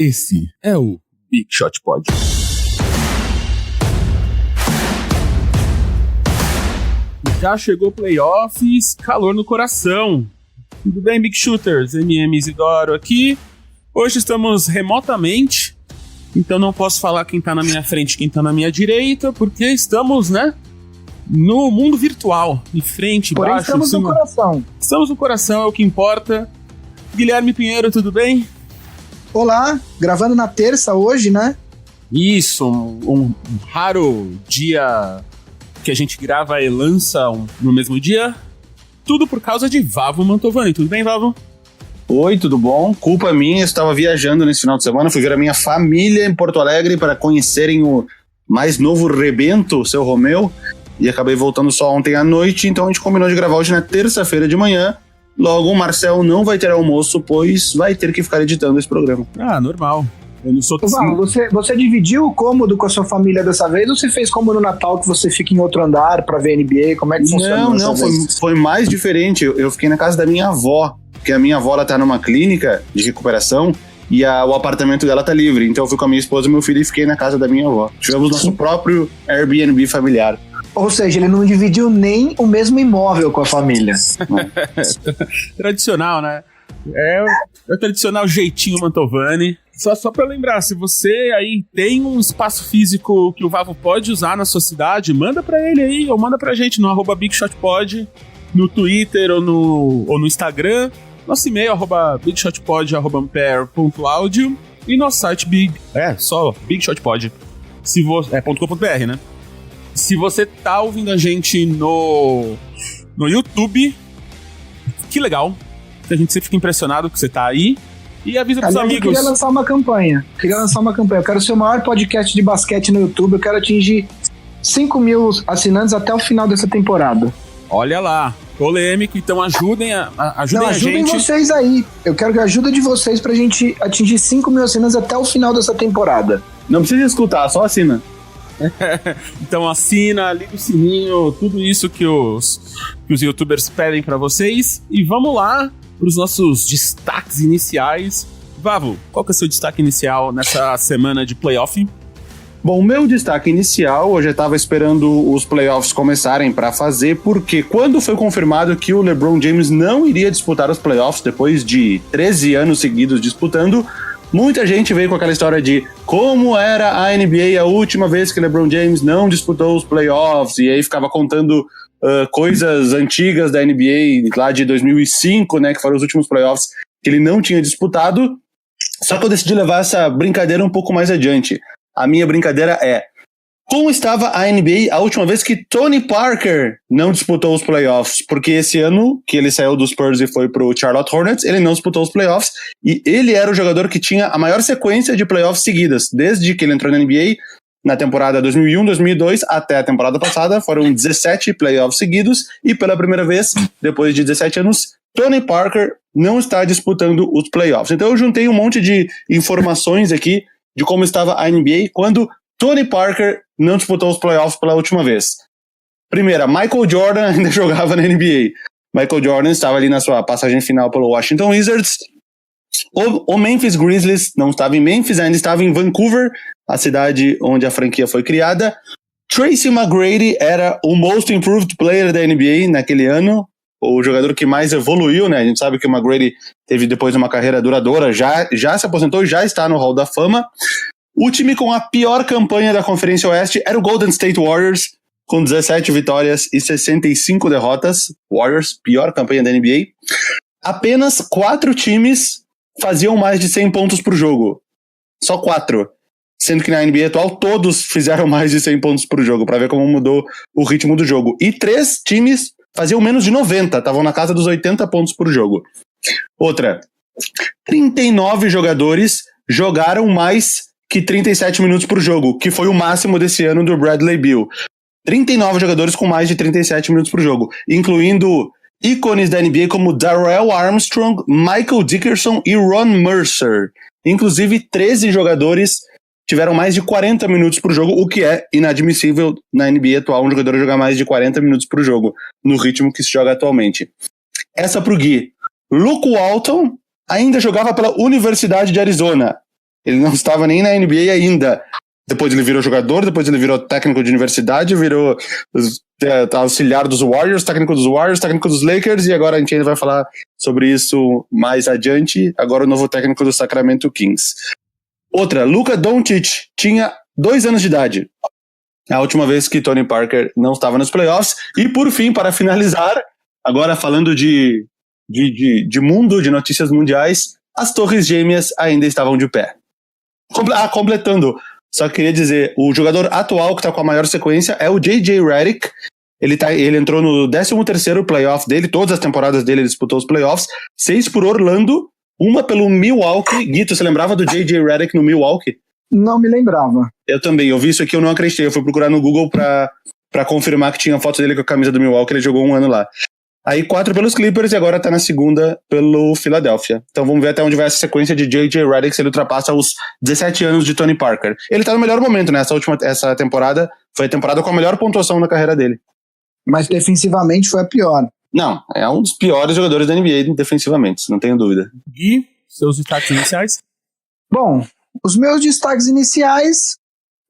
Esse é o Big Shot Pod. Já chegou playoffs, calor no coração. Tudo bem, Big Shooters? MM Isidoro aqui. Hoje estamos remotamente, então não posso falar quem tá na minha frente e quem tá na minha direita, porque estamos, no mundo virtual, em frente, porém, baixo, estamos cima. no coração. Estamos no coração, é o que importa. Guilherme Pinheiro, tudo bem? Olá, gravando na terça hoje, né? Isso, um raro dia que a gente grava e lança no mesmo dia. Tudo por causa de Vavo Mantovani. Tudo bem, Vavo? Oi, tudo bom? Culpa minha, eu estava viajando nesse final de semana, fui ver a minha família em Porto Alegre para conhecerem o mais novo rebento, o Seu Romeu, e acabei voltando só ontem à noite, então a gente combinou de gravar hoje na terça-feira de manhã. Logo, o Marcel não vai ter almoço, pois vai ter que ficar editando esse programa. Ah, normal. Eu não sou Você dividiu o cômodo com a sua família dessa vez ou você fez como no Natal que você fica em outro andar pra ver NBA? Como é que funciona? Não, foi mais diferente. Eu fiquei na casa da minha avó, porque a minha avó ela tá numa clínica de recuperação e o apartamento dela tá livre. Então eu fui com a minha esposa e meu filho e fiquei na casa da minha avó. Tivemos nosso próprio Airbnb familiar. Ou seja, ele não dividiu nem o mesmo imóvel com a família. Tradicional, né? É o tradicional jeitinho Mantovani. Só pra lembrar, se você aí tem um espaço físico que o Vavo pode usar na sua cidade, manda pra ele aí, ou manda pra gente no @BigShotPod, no Twitter ou no Instagram. Nosso e-mail, bigshotpod@ampere.audio, e nosso site só BigShotPod, .com.br, né? Se você tá ouvindo a gente no YouTube, que legal. A gente sempre fica impressionado que você tá aí. E avisa pros amigos. Eu queria lançar uma campanha. Eu quero ser o maior podcast de basquete no YouTube. Eu quero atingir 5.000 assinantes até o final dessa temporada. Olha lá, polêmico. Então ajudem a gente. Ajudem vocês aí. Eu quero a ajuda de vocês pra gente atingir 5.000 assinantes até o final dessa temporada. Não precisa escutar, só assina. Então assina, liga o sininho, tudo isso que os youtubers pedem pra vocês. E vamos lá pros nossos destaques iniciais. Vavo, qual que é o seu destaque inicial nessa semana de playoff? Bom, o meu destaque inicial, eu já estava esperando os playoffs começarem para fazer, porque quando foi confirmado que o LeBron James não iria disputar os playoffs depois de 13 anos seguidos disputando, muita gente veio com aquela história de como era a NBA a última vez que LeBron James não disputou os playoffs, e aí ficava contando coisas antigas da NBA lá de 2005, né, que foram os últimos playoffs que ele não tinha disputado. Só que eu decidi levar essa brincadeira um pouco mais adiante. A minha brincadeira é: como estava a NBA a última vez que Tony Parker não disputou os playoffs? Porque esse ano que ele saiu dos Spurs e foi pro Charlotte Hornets, ele não disputou os playoffs, e ele era o jogador que tinha a maior sequência de playoffs seguidas. Desde que ele entrou na NBA, na temporada 2001-2002 até a temporada passada, foram 17 playoffs seguidos, e pela primeira vez, depois de 17 anos, Tony Parker não está disputando os playoffs. Então eu juntei um monte de informações aqui de como estava a NBA quando Tony Parker não disputou os playoffs pela última vez. Primeira, Michael Jordan ainda jogava na NBA. Michael Jordan estava ali na sua passagem final pelo Washington Wizards. O Memphis Grizzlies não estava em Memphis, ainda estava em Vancouver, a cidade onde a franquia foi criada. Tracy McGrady era o Most Improved Player da NBA naquele ano, o jogador que mais evoluiu, né? A gente sabe que o McGrady teve depois uma carreira duradoura, já se aposentou, já está no Hall da Fama. O time com a pior campanha da Conferência Oeste era o Golden State Warriors, com 17 vitórias e 65 derrotas. Warriors, pior campanha da NBA. Apenas 4 times faziam mais de 100 pontos por jogo. Só 4. Sendo que na NBA atual todos fizeram mais de 100 pontos por jogo, para ver como mudou o ritmo do jogo. E 3 times faziam menos de 90, estavam na casa dos 80 pontos por jogo. Outra, 39 jogadores jogaram mais que 37 minutos por jogo, que foi o máximo desse ano do Bradley Beal. 39 jogadores com mais de 37 minutos por jogo, incluindo ícones da NBA como Darrell Armstrong, Michael Dickerson e Ron Mercer. Inclusive, 13 jogadores tiveram mais de 40 minutos por jogo, o que é inadmissível na NBA atual, um jogador jogar mais de 40 minutos por jogo, no ritmo que se joga atualmente. Essa pro Gui. Luke Walton ainda jogava pela Universidade de Arizona. Ele não estava nem na NBA ainda. Depois ele virou jogador, depois ele virou técnico de universidade, virou auxiliar dos Warriors, técnico dos Lakers, e agora a gente ainda vai falar sobre isso mais adiante. Agora o novo técnico do Sacramento Kings. Outra, Luka Doncic tinha 2 anos de idade. A última vez que Tony Parker não estava nos playoffs. E por fim, para finalizar, agora falando de mundo, de notícias mundiais, as Torres Gêmeas ainda estavam de pé. Completando, só queria dizer, o jogador atual que está com a maior sequência é o J.J. Redick. Ele entrou no 13º playoff dele, todas as temporadas dele ele disputou os playoffs, 6 por Orlando, uma pelo Milwaukee. Guito, você lembrava do J.J. Redick no Milwaukee? Não me lembrava. Eu também, eu vi isso aqui, eu não acreditei, eu fui procurar no Google pra confirmar que tinha foto dele com a camisa do Milwaukee, ele jogou 1 ano lá. Aí 4 pelos Clippers e agora tá na segunda pelo Philadelphia. Então vamos ver até onde vai essa sequência de J.J. Redick, se ele ultrapassa os 17 anos de Tony Parker. Ele tá no melhor momento, né? Essa temporada foi a temporada com a melhor pontuação na carreira dele. Mas defensivamente foi a pior. Não, é um dos piores jogadores da NBA defensivamente, não tenho dúvida. Gui, seus destaques iniciais? Bom, os meus destaques iniciais,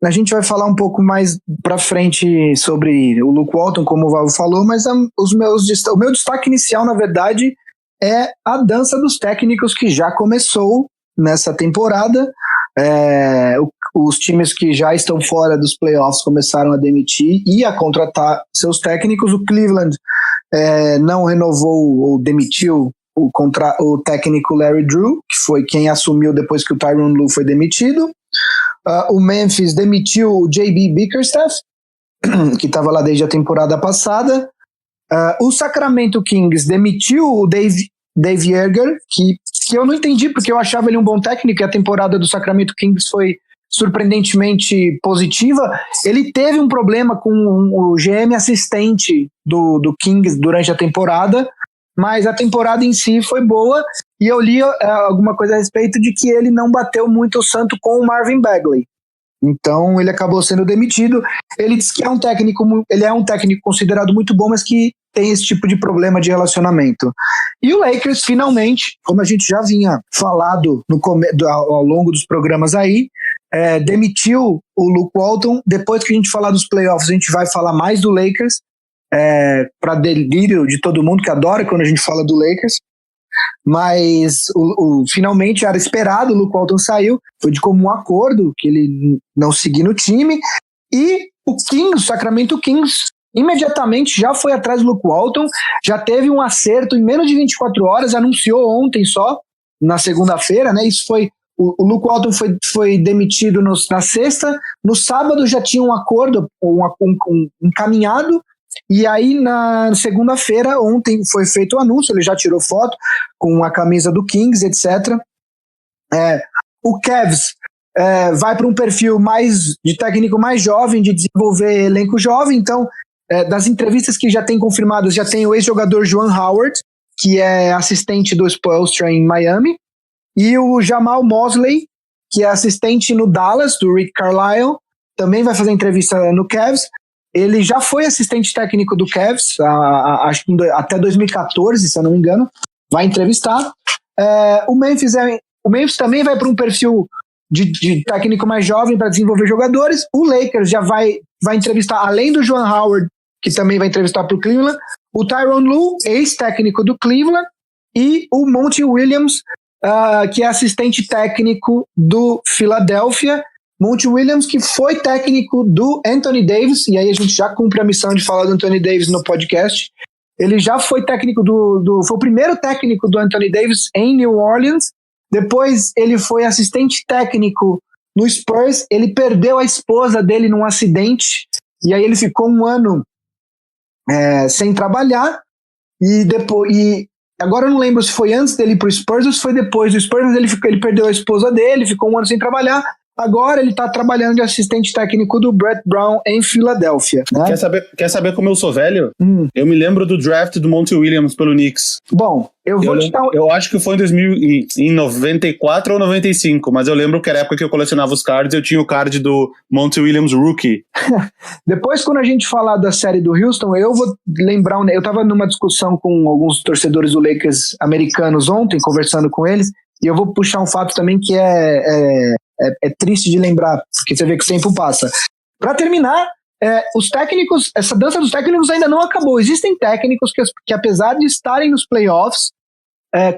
a gente vai falar um pouco mais pra frente sobre o Luke Walton, como o Valvo falou, mas o meu destaque inicial, na verdade, é a dança dos técnicos que já começou nessa temporada. Os times que já estão fora dos playoffs começaram a demitir e a contratar seus técnicos. O Cleveland não renovou ou demitiu o técnico Larry Drew, que foi quem assumiu depois que o Tyronn Lue foi demitido. O Memphis demitiu o J.B. Bickerstaff, que estava lá desde a temporada passada. O Sacramento Kings demitiu o Dave Joerger, que eu não entendi, porque eu achava ele um bom técnico e a temporada do Sacramento Kings foi surpreendentemente positiva. Ele teve um problema com o GM assistente do Kings durante a temporada, mas a temporada em si foi boa, e eu li alguma coisa a respeito de que ele não bateu muito o santo com o Marvin Bagley. Então ele acabou sendo demitido. Ele disse que ele é um técnico considerado muito bom, mas que tem esse tipo de problema de relacionamento. E o Lakers, finalmente, como a gente já vinha falado ao longo dos programas aí, demitiu o Luke Walton. Depois que a gente falar dos playoffs, a gente vai falar mais do Lakers, para delírio de todo mundo que adora quando a gente fala do Lakers. Mas finalmente era esperado, o Luke Walton saiu, foi de comum acordo que ele não seguia no time, e o Sacramento Kings imediatamente já foi atrás do Luke Walton, já teve um acerto em menos de 24 horas, anunciou ontem só, na segunda-feira, né? Isso foi, o Luke Walton foi demitido na sexta, no sábado já tinha um acordo encaminhado. E aí na segunda-feira, ontem, foi feito o anúncio, ele já tirou foto com a camisa do Kings, etc. O Cavs vai para um perfil de técnico mais jovem, de desenvolver elenco jovem. Então, das entrevistas que já tem confirmadas, já tem o ex-jogador Juwan Howard, que é assistente do Spoelstra em Miami, e o Jamal Mosley, que é assistente no Dallas, do Rick Carlisle, também vai fazer entrevista no Cavs. Ele já foi assistente técnico do Cavs, acho que até 2014, se eu não me engano, vai entrevistar. O Memphis também vai para um perfil de técnico mais jovem para desenvolver jogadores. O Lakers já vai entrevistar, além do Juwan Howard, que também vai entrevistar para o Cleveland, o Tyronn Lue, ex-técnico do Cleveland, e o Monty Williams, que é assistente técnico do Philadelphia. Monty Williams, que foi técnico do Anthony Davis, e aí a gente já cumpre a missão de falar do Anthony Davis no podcast. Ele já foi técnico foi o primeiro técnico do Anthony Davis em New Orleans. Depois ele foi assistente técnico no Spurs. Ele perdeu a esposa dele num acidente, e aí ele ficou 1 ano sem trabalhar. E agora eu não lembro se foi antes dele ir pro Spurs ou se foi depois do Spurs, mas ele perdeu a esposa dele, ficou 1 ano sem trabalhar. Agora ele está trabalhando de assistente técnico do Brett Brown em Filadélfia. Né? Quer saber como eu sou velho? Eu me lembro do draft do Monty Williams pelo Knicks. Bom, eu acho que foi em 94 ou 95, mas eu lembro que era a época que eu colecionava os cards, eu tinha o card do Monty Williams Rookie. Depois, quando a gente falar da série do Houston, eu vou lembrar, eu estava numa discussão com alguns torcedores do Lakers americanos ontem, conversando com eles, E eu vou puxar um fato também que é triste de lembrar, porque você vê que o tempo passa. Para terminar, os técnicos, essa dança dos técnicos ainda não acabou. Existem técnicos que apesar de estarem nos playoffs,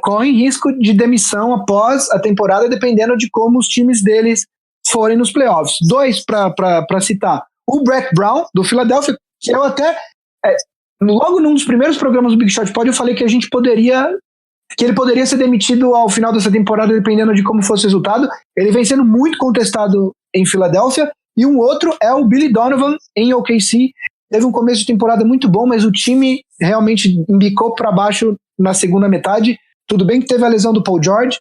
correm risco de demissão após a temporada, dependendo de como os times deles forem nos playoffs. 2 para citar. O Brett Brown, do Philadelphia, que eu até... logo num dos primeiros programas do Big Shot Pod, eu falei que ele poderia ser demitido ao final dessa temporada, dependendo de como fosse o resultado. Ele vem sendo muito contestado em Filadélfia. E um outro é o Billy Donovan, em OKC. Teve um começo de temporada muito bom, mas o time realmente embicou para baixo na segunda metade. Tudo bem que teve a lesão do Paul George,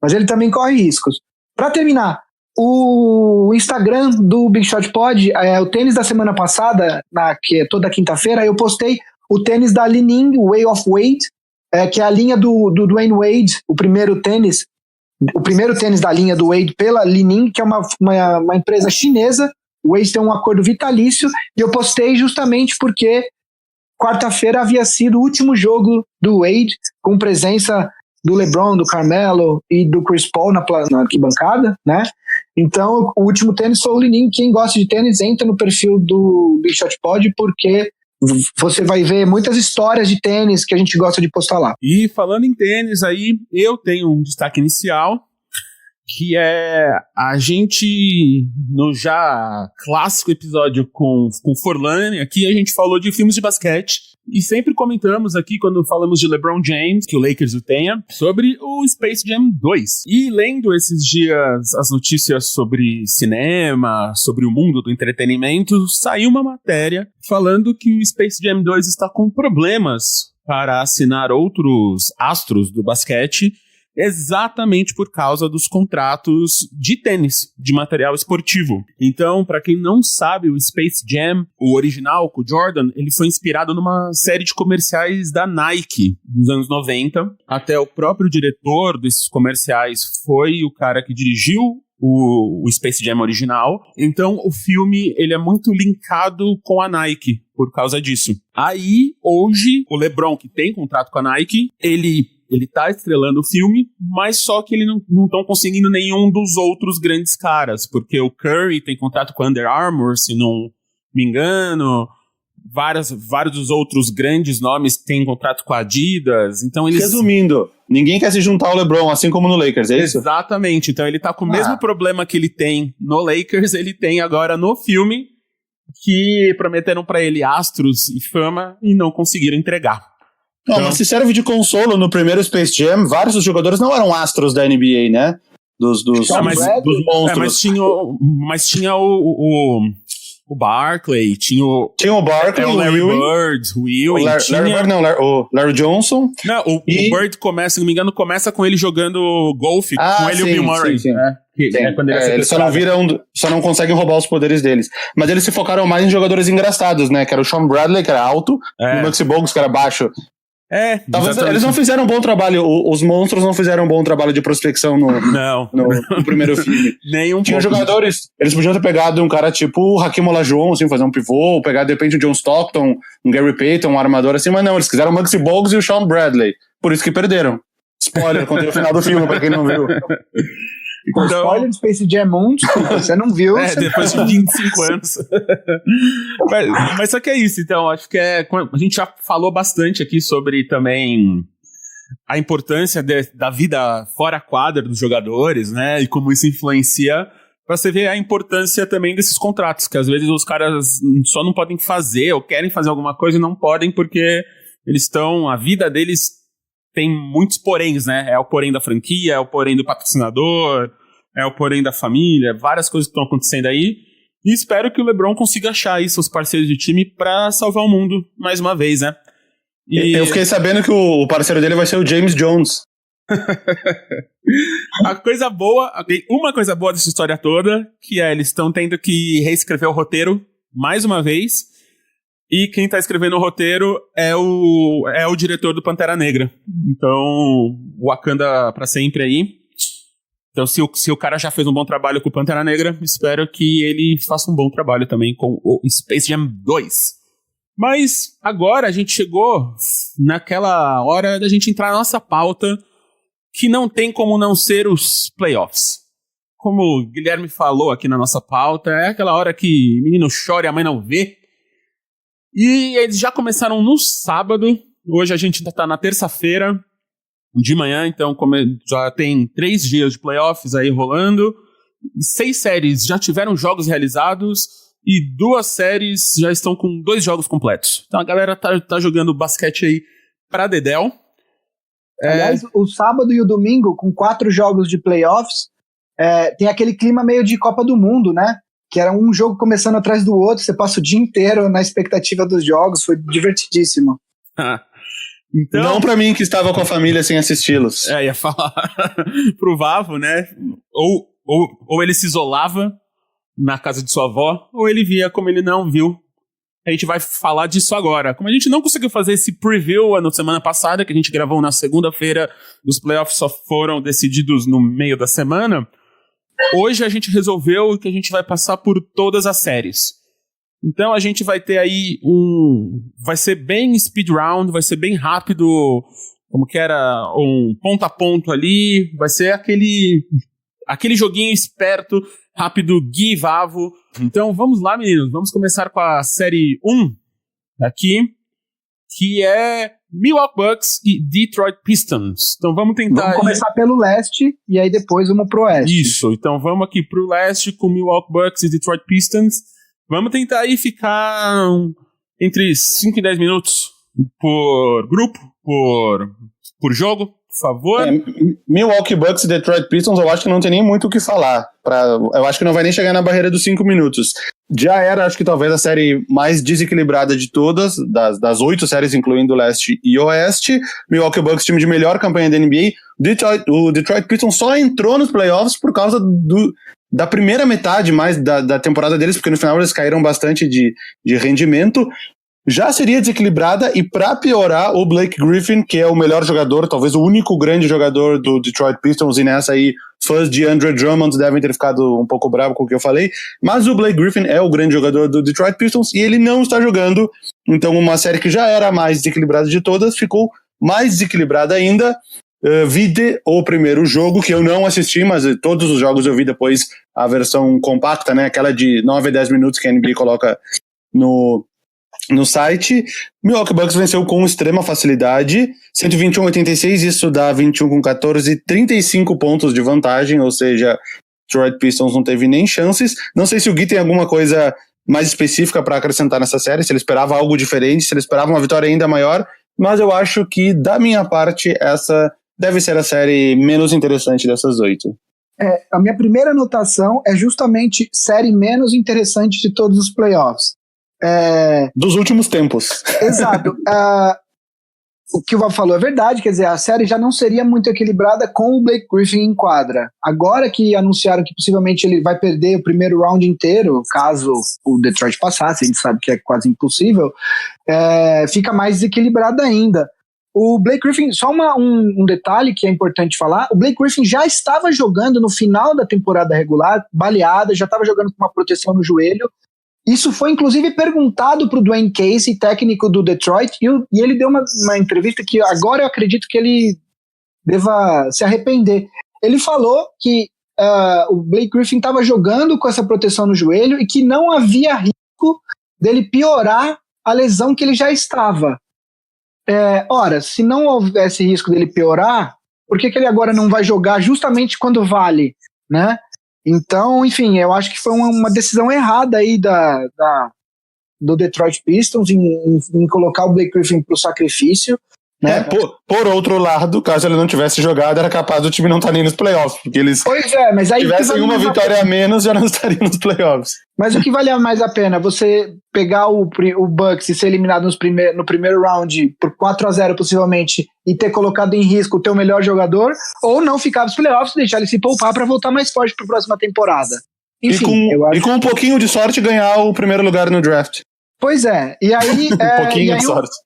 mas ele também corre riscos. Para terminar, o Instagram do Big Shot Pod, o tênis da semana passada, que é toda quinta-feira, eu postei o tênis da Li-Ning, Way of Wade, que é a linha do Dwayne Wade, o primeiro tênis da linha do Wade pela Li-Ning, que é uma empresa chinesa. O Wade tem um acordo vitalício, e eu postei justamente porque quarta-feira havia sido o último jogo do Wade, com presença do LeBron, do Carmelo e do Chris Paul na arquibancada, né? Então, o último tênis foi o Li-Ning. Quem gosta de tênis, entra no perfil do Big Shot Pod, porque você vai ver muitas histórias de tênis que a gente gosta de postar lá. E falando em tênis aí, eu tenho um destaque inicial, que é a gente, no já clássico episódio com Forlani, aqui a gente falou de filmes de basquete, e sempre comentamos aqui, quando falamos de LeBron James, que o Lakers o tenha, sobre o Space Jam 2. E lendo esses dias as notícias sobre cinema, sobre o mundo do entretenimento, saiu uma matéria falando que o Space Jam 2 está com problemas para assinar outros astros do basquete, exatamente por causa dos contratos de tênis, de material esportivo. Então, para quem não sabe, o Space Jam, o original, com o Jordan, ele foi inspirado numa série de comerciais da Nike dos anos 90. Até o próprio diretor desses comerciais foi o cara que dirigiu o Space Jam original. Então, o filme ele é muito linkado com a Nike por causa disso. Aí, hoje, o LeBron, que tem contrato com a Nike, ele tá estrelando o filme, mas só que ele não estão conseguindo nenhum dos outros grandes caras, porque o Curry tem contrato com a Under Armour, se não me engano, vários dos outros grandes nomes têm contrato com a Adidas, então eles... Resumindo, ninguém quer se juntar ao LeBron, assim como no Lakers, é isso? Exatamente, então ele tá com o mesmo problema que ele tem no Lakers, ele tem agora no filme, que prometeram pra ele astros e fama e não conseguiram entregar. Não, então, mas se serve de consolo, no primeiro Space Jam, vários dos jogadores não eram astros da NBA, né? Dos monstros. Mas tinha o Barkley, tinha o Barkley, o Larry Bird, o Ewing. O Larry Johnson. Não, o Bird começa, se não me engano, começa com ele jogando golfe, com ele e o Bill Murray. Sim. Né? Quando eles só não conseguem roubar os poderes deles. Mas eles se focaram mais em jogadores engraçados, né? Que era o Sean Bradley, que era alto, e o Maxi Bogues, que era baixo. Talvez eles não fizeram um bom trabalho, os monstros não fizeram um bom trabalho de prospecção no primeiro filme. Tinha jogadores, eles podiam ter pegado um cara tipo o Hakeem Olajuwon, assim, fazer um pivô, pegar de repente o John Stockton, um Gary Payton, um armador assim, mas não, eles quiseram o Maxi Bogues e o Sean Bradley, por isso que perderam. Spoiler, contei o final do filme pra quem não viu. Então, spoiler do Space Jam 1, desculpa, você não viu. Depois de 25 anos. mas só que é isso, então, acho que a gente já falou bastante aqui sobre também a importância da vida fora a quadra dos jogadores, né, e como isso influencia, pra você ver a importância também desses contratos, que às vezes os caras só não podem fazer, ou querem fazer alguma coisa e não podem, porque a vida deles tem muitos poréns, né? É o porém da franquia, é o porém do patrocinador, é o porém da família, várias coisas que estão acontecendo aí. E espero que o LeBron consiga achar aí seus parceiros de time pra salvar o mundo mais uma vez, né? Eu fiquei sabendo que o parceiro dele vai ser o James Jones. Uma coisa boa dessa história toda, que eles estão tendo que reescrever o roteiro mais uma vez. E quem tá escrevendo o roteiro é o diretor do Pantera Negra. Então, Wakanda pra sempre aí. Então, se o cara já fez um bom trabalho com o Pantera Negra, espero que ele faça um bom trabalho também com o Space Jam 2. Mas agora a gente chegou naquela hora da gente entrar na nossa pauta, que não tem como não ser os playoffs. Como o Guilherme falou aqui na nossa pauta, é aquela hora que menino chora e a mãe não vê. E eles já começaram no sábado, hoje a gente tá na terça-feira de manhã, então já tem 3 dias de playoffs aí rolando, 6 séries já tiveram jogos realizados e 2 séries já estão com 2 jogos completos. Então a galera tá jogando basquete aí pra dedéu. Aliás, o sábado e o domingo, com 4 jogos de playoffs, tem aquele clima meio de Copa do Mundo, né? Que era um jogo começando atrás do outro, você passa o dia inteiro na expectativa dos jogos, foi divertidíssimo. Então, não pra mim que estava com a família sem assisti-los. Ia falar pro Vavo, né? Ou ele se isolava na casa de sua avó, ou ele via como ele não viu. A gente vai falar disso agora. Como a gente não conseguiu fazer esse preview na semana passada, que a gente gravou na segunda-feira, os playoffs só foram decididos no meio da semana, hoje a gente resolveu que a gente vai passar por todas as séries. Então a gente vai ter aí vai ser bem speed round, vai ser bem rápido, como que era, um ponto a ponto ali, vai ser aquele joguinho esperto, rápido, Gui e Vavo. Então vamos lá, meninos, vamos começar com a série 1 aqui, que é Milwaukee Bucks e Detroit Pistons. Então vamos tentar... Vamos começar pelo leste e aí depois vamos pro oeste. Isso, então vamos aqui pro leste com Milwaukee Bucks e Detroit Pistons. Vamos tentar aí ficar entre 5 e 10 minutos por grupo, por jogo, por favor. Milwaukee Bucks e Detroit Pistons, eu acho que não tem nem muito o que falar. Eu acho que não vai nem chegar na barreira dos 5 minutos. Já era, acho que talvez a série mais desequilibrada de todas, das 8 séries, incluindo leste e oeste. Milwaukee Bucks, time de melhor campanha da NBA. O Detroit Pistons só entrou nos playoffs por causa da primeira metade mais da temporada deles, porque no final eles caíram bastante de rendimento. Já seria desequilibrada, e para piorar, o Blake Griffin, que é o melhor jogador, talvez o único grande jogador do Detroit Pistons, e nessa aí fãs de Andre Drummond devem ter ficado um pouco bravos com o que eu falei, mas o Blake Griffin é o grande jogador do Detroit Pistons e ele não está jogando, então uma série que já era a mais desequilibrada de todas ficou mais desequilibrada ainda. Vide o primeiro jogo, que eu não assisti, mas todos os jogos eu vi depois a versão compacta, né, aquela de 9 a 10 minutos que a NBA coloca no site. Milwaukee Bucks venceu com extrema facilidade, 121-86, isso dá 21-14, 35 pontos de vantagem, ou seja, Detroit Pistons não teve nem chances. Não sei se o Gui tem alguma coisa mais específica para acrescentar nessa série, se ele esperava algo diferente, se ele esperava uma vitória ainda maior, mas eu acho que, da minha parte, essa deve ser a série menos interessante dessas 8. A minha primeira anotação é justamente série menos interessante de todos os playoffs. Dos últimos tempos. Exato. O que o Val falou é verdade, quer dizer, a série já não seria muito equilibrada com o Blake Griffin em quadra. Agora que anunciaram que possivelmente ele vai perder o primeiro round inteiro, caso o Detroit passasse, a gente sabe que é quase impossível, fica mais desequilibrada ainda. O Blake Griffin, só um detalhe que é importante falar, o Blake Griffin já estava jogando no final da temporada regular, baleada, já estava jogando com uma proteção no joelho. Isso foi inclusive perguntado para o Dwayne Casey, técnico do Detroit, e ele deu uma entrevista que agora eu acredito que ele deva se arrepender. Ele falou que o Blake Griffin estava jogando com essa proteção no joelho e que não havia risco dele piorar a lesão que ele já estava. Ora, se não houvesse risco dele piorar, por que ele agora não vai jogar justamente quando vale, né? Então, enfim, eu acho que foi uma decisão errada aí do Detroit Pistons em colocar o Blake Griffin pro sacrifício, né? Por outro lado, caso ele não tivesse jogado, era capaz do time não estar nem nos playoffs, porque eles mas aí tivessem uma vitória a menos, já não estariam nos playoffs. Mas o que vale mais a pena? Você pegar o Bucks e ser eliminado no primeiro round por 4-0 possivelmente e ter colocado em risco o teu melhor jogador, ou não ficar nos playoffs e deixar ele se poupar para voltar mais forte para a próxima temporada. Enfim, e com um pouquinho de sorte ganhar o primeiro lugar no draft. Pois é, e aí,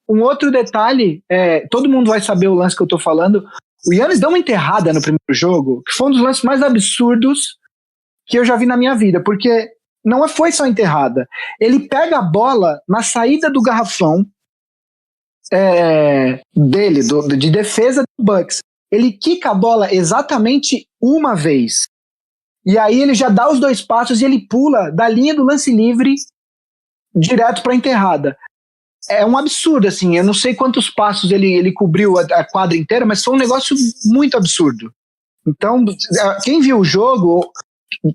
um outro detalhe, todo mundo vai saber o lance que eu tô falando, o Giannis deu uma enterrada no primeiro jogo, que foi um dos lances mais absurdos que eu já vi na minha vida, porque não foi só enterrada, ele pega a bola na saída do garrafão dele, de defesa do Bucks, ele quica a bola exatamente uma vez. E aí ele já dá os 2 passos e ele pula da linha do lance livre direto para a enterrada. É um absurdo, assim, eu não sei quantos passos ele cobriu a quadra inteira, mas foi um negócio muito absurdo. Então, quem viu o jogo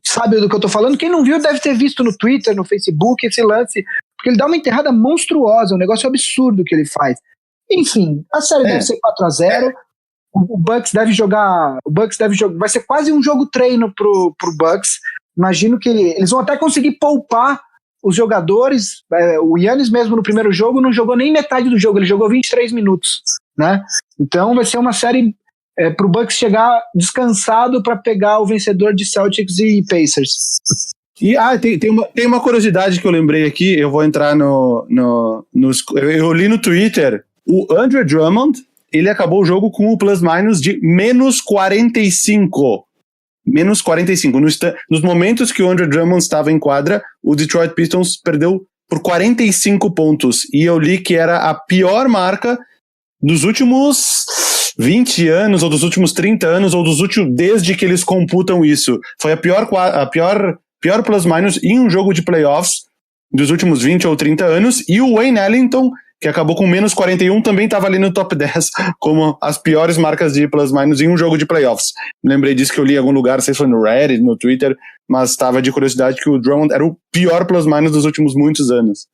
sabe do que eu tô falando, quem não viu deve ter visto no Twitter, no Facebook, esse lance, porque ele dá uma enterrada monstruosa, um negócio absurdo que ele faz. Enfim, a série deve ser 4-0, o Bucks deve jogar, vai ser quase um jogo treino pro Bucks. Imagino que eles vão até conseguir poupar os jogadores. O Giannis mesmo no primeiro jogo não jogou nem metade do jogo, ele jogou 23 minutos, né? Então vai ser uma série pro Bucks chegar descansado para pegar o vencedor de Celtics e Pacers. E tem uma curiosidade que eu lembrei aqui, eu vou entrar eu li no Twitter, o Andre Drummond, ele acabou o jogo com o plus-minus de menos 45. Menos 45. Nos momentos que o Andre Drummond estava em quadra, o Detroit Pistons perdeu por 45 pontos. E eu li que era a pior marca dos últimos 20 anos, ou dos últimos 30 anos, ou desde que eles computam isso. Foi a pior plus-minus em um jogo de playoffs dos últimos 20 ou 30 anos. E o Wayne Ellington, que acabou com menos 41, também estava ali no top 10 como as piores marcas de plus-minus em um jogo de playoffs. Lembrei disso que eu li em algum lugar, não sei se foi no Reddit, no Twitter, mas estava de curiosidade que o Drummond era o pior plus-minus dos últimos muitos anos.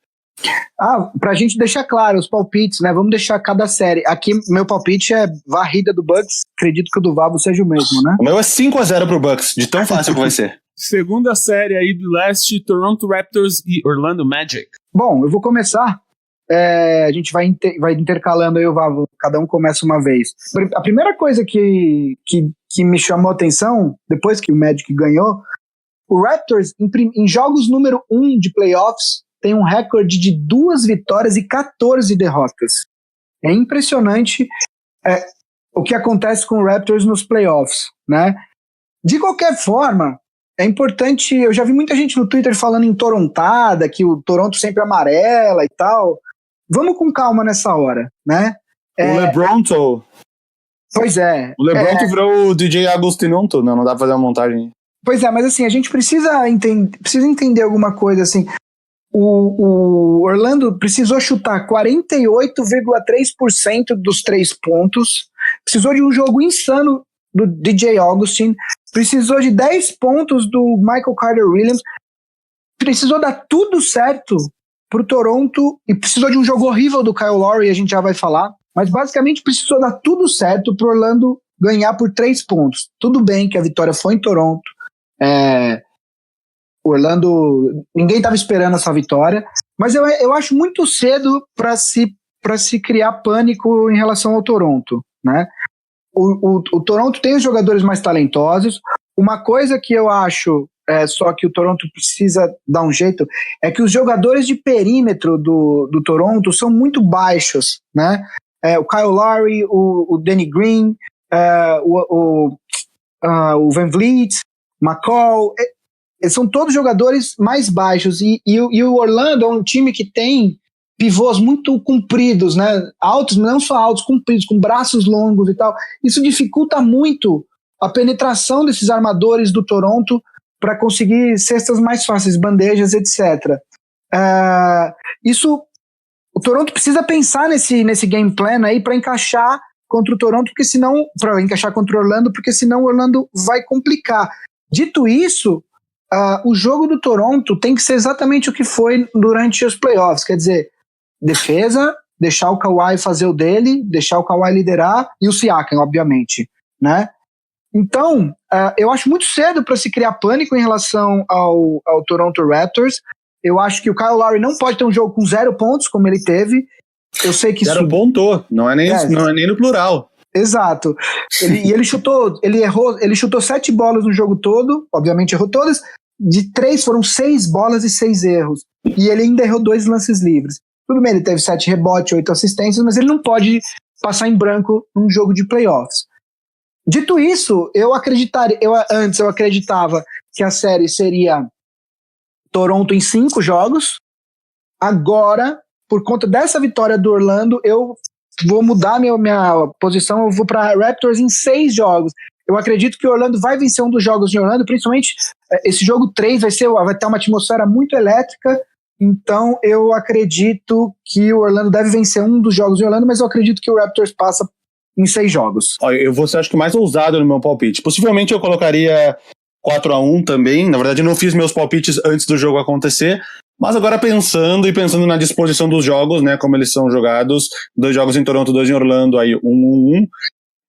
Pra gente deixar claro os palpites, né? Vamos deixar cada série. Aqui, meu palpite é varrida do Bucks, acredito que o do Vavo seja o mesmo, né? O meu é 5-0 pro Bucks, de tão fácil que vai ser. Segunda série aí do leste, Toronto Raptors e Orlando Magic. Bom, eu vou começar. A gente vai intercalando aí o Vavo, cada um começa uma vez. A primeira coisa que me chamou a atenção, depois que o Magic ganhou, o Raptors, em jogos número 1 de playoffs, tem um recorde de 2 vitórias e 14 derrotas. É impressionante o que acontece com o Raptors nos playoffs, né? De qualquer forma, é importante, eu já vi muita gente no Twitter falando em torontada, que o Toronto sempre amarela e tal. Vamos com calma nessa hora, né? O LeBronto. Pois é. O LeBronto virou o DJ Agostinonto, não dá pra fazer uma montagem. Pois é, mas assim, a gente precisa entender alguma coisa, assim. O Orlando precisou chutar 48,3% dos 3 pontos, precisou de um jogo insano do DJ Augustin, precisou de 10 pontos do Michael Carter-Williams, precisou dar tudo certo pro Toronto e precisou de um jogo horrível do Kyle Lowry, a gente já vai falar, mas basicamente precisou dar tudo certo pro Orlando ganhar por 3 pontos. Tudo bem que a vitória foi em Toronto, Orlando, ninguém estava esperando essa vitória, mas eu acho muito cedo para se criar pânico em relação ao Toronto, né? O Toronto tem os jogadores mais talentosos. Uma coisa que eu acho só que o Toronto precisa dar um jeito é que os jogadores de perímetro do Toronto são muito baixos, né? O Kyle Lowry, o Danny Green, o Van Vliet, McCall, são todos jogadores mais baixos, e o Orlando é um time que tem pivôs muito compridos, né? Altos, mas não só altos, compridos, com braços longos e tal. Isso dificulta muito a penetração desses armadores do Toronto para conseguir cestas mais fáceis, bandejas, etc. O Toronto precisa pensar nesse game plan aí para encaixar contra o Toronto, porque senão, para encaixar contra o Orlando, porque senão o Orlando vai complicar. Dito isso, o jogo do Toronto tem que ser exatamente o que foi durante os playoffs, quer dizer, defesa, deixar o Kawhi fazer o dele, deixar o Kawhi liderar, e o Siakam, obviamente, né? Então, eu acho muito cedo para se criar pânico em relação ao Toronto Raptors. Eu acho que o Kyle Lowry não pode ter um jogo com 0 pontos, como ele teve. Eu sei que 0 pontos, não é nem no plural. Exato. Ele chutou 7 bolas no jogo todo, obviamente errou todas. De 3 foram 6 bolas e 6 erros. E ele ainda errou 2 lances livres. Tudo bem, ele teve 7 rebotes, 8 assistências, mas ele não pode passar em branco num jogo de playoffs. Dito isso, antes eu acreditava que a série seria Toronto em 5 jogos. Agora, por conta dessa vitória do Orlando, eu vou mudar minha posição, eu vou para Raptors em 6 jogos. Eu acredito que o Orlando vai vencer um dos jogos de Orlando, principalmente esse jogo 3 vai ter uma atmosfera muito elétrica, então eu acredito que o Orlando deve vencer um dos jogos de Orlando, mas eu acredito que o Raptors passa em 6 jogos. Olha, eu vou ser, acho que, mais ousado no meu palpite. Possivelmente eu colocaria 4-1 também. Na verdade, eu não fiz meus palpites antes do jogo acontecer, mas agora pensando na disposição dos jogos, né, como eles são jogados, 2 jogos em Toronto, 2 em Orlando, aí 1-1.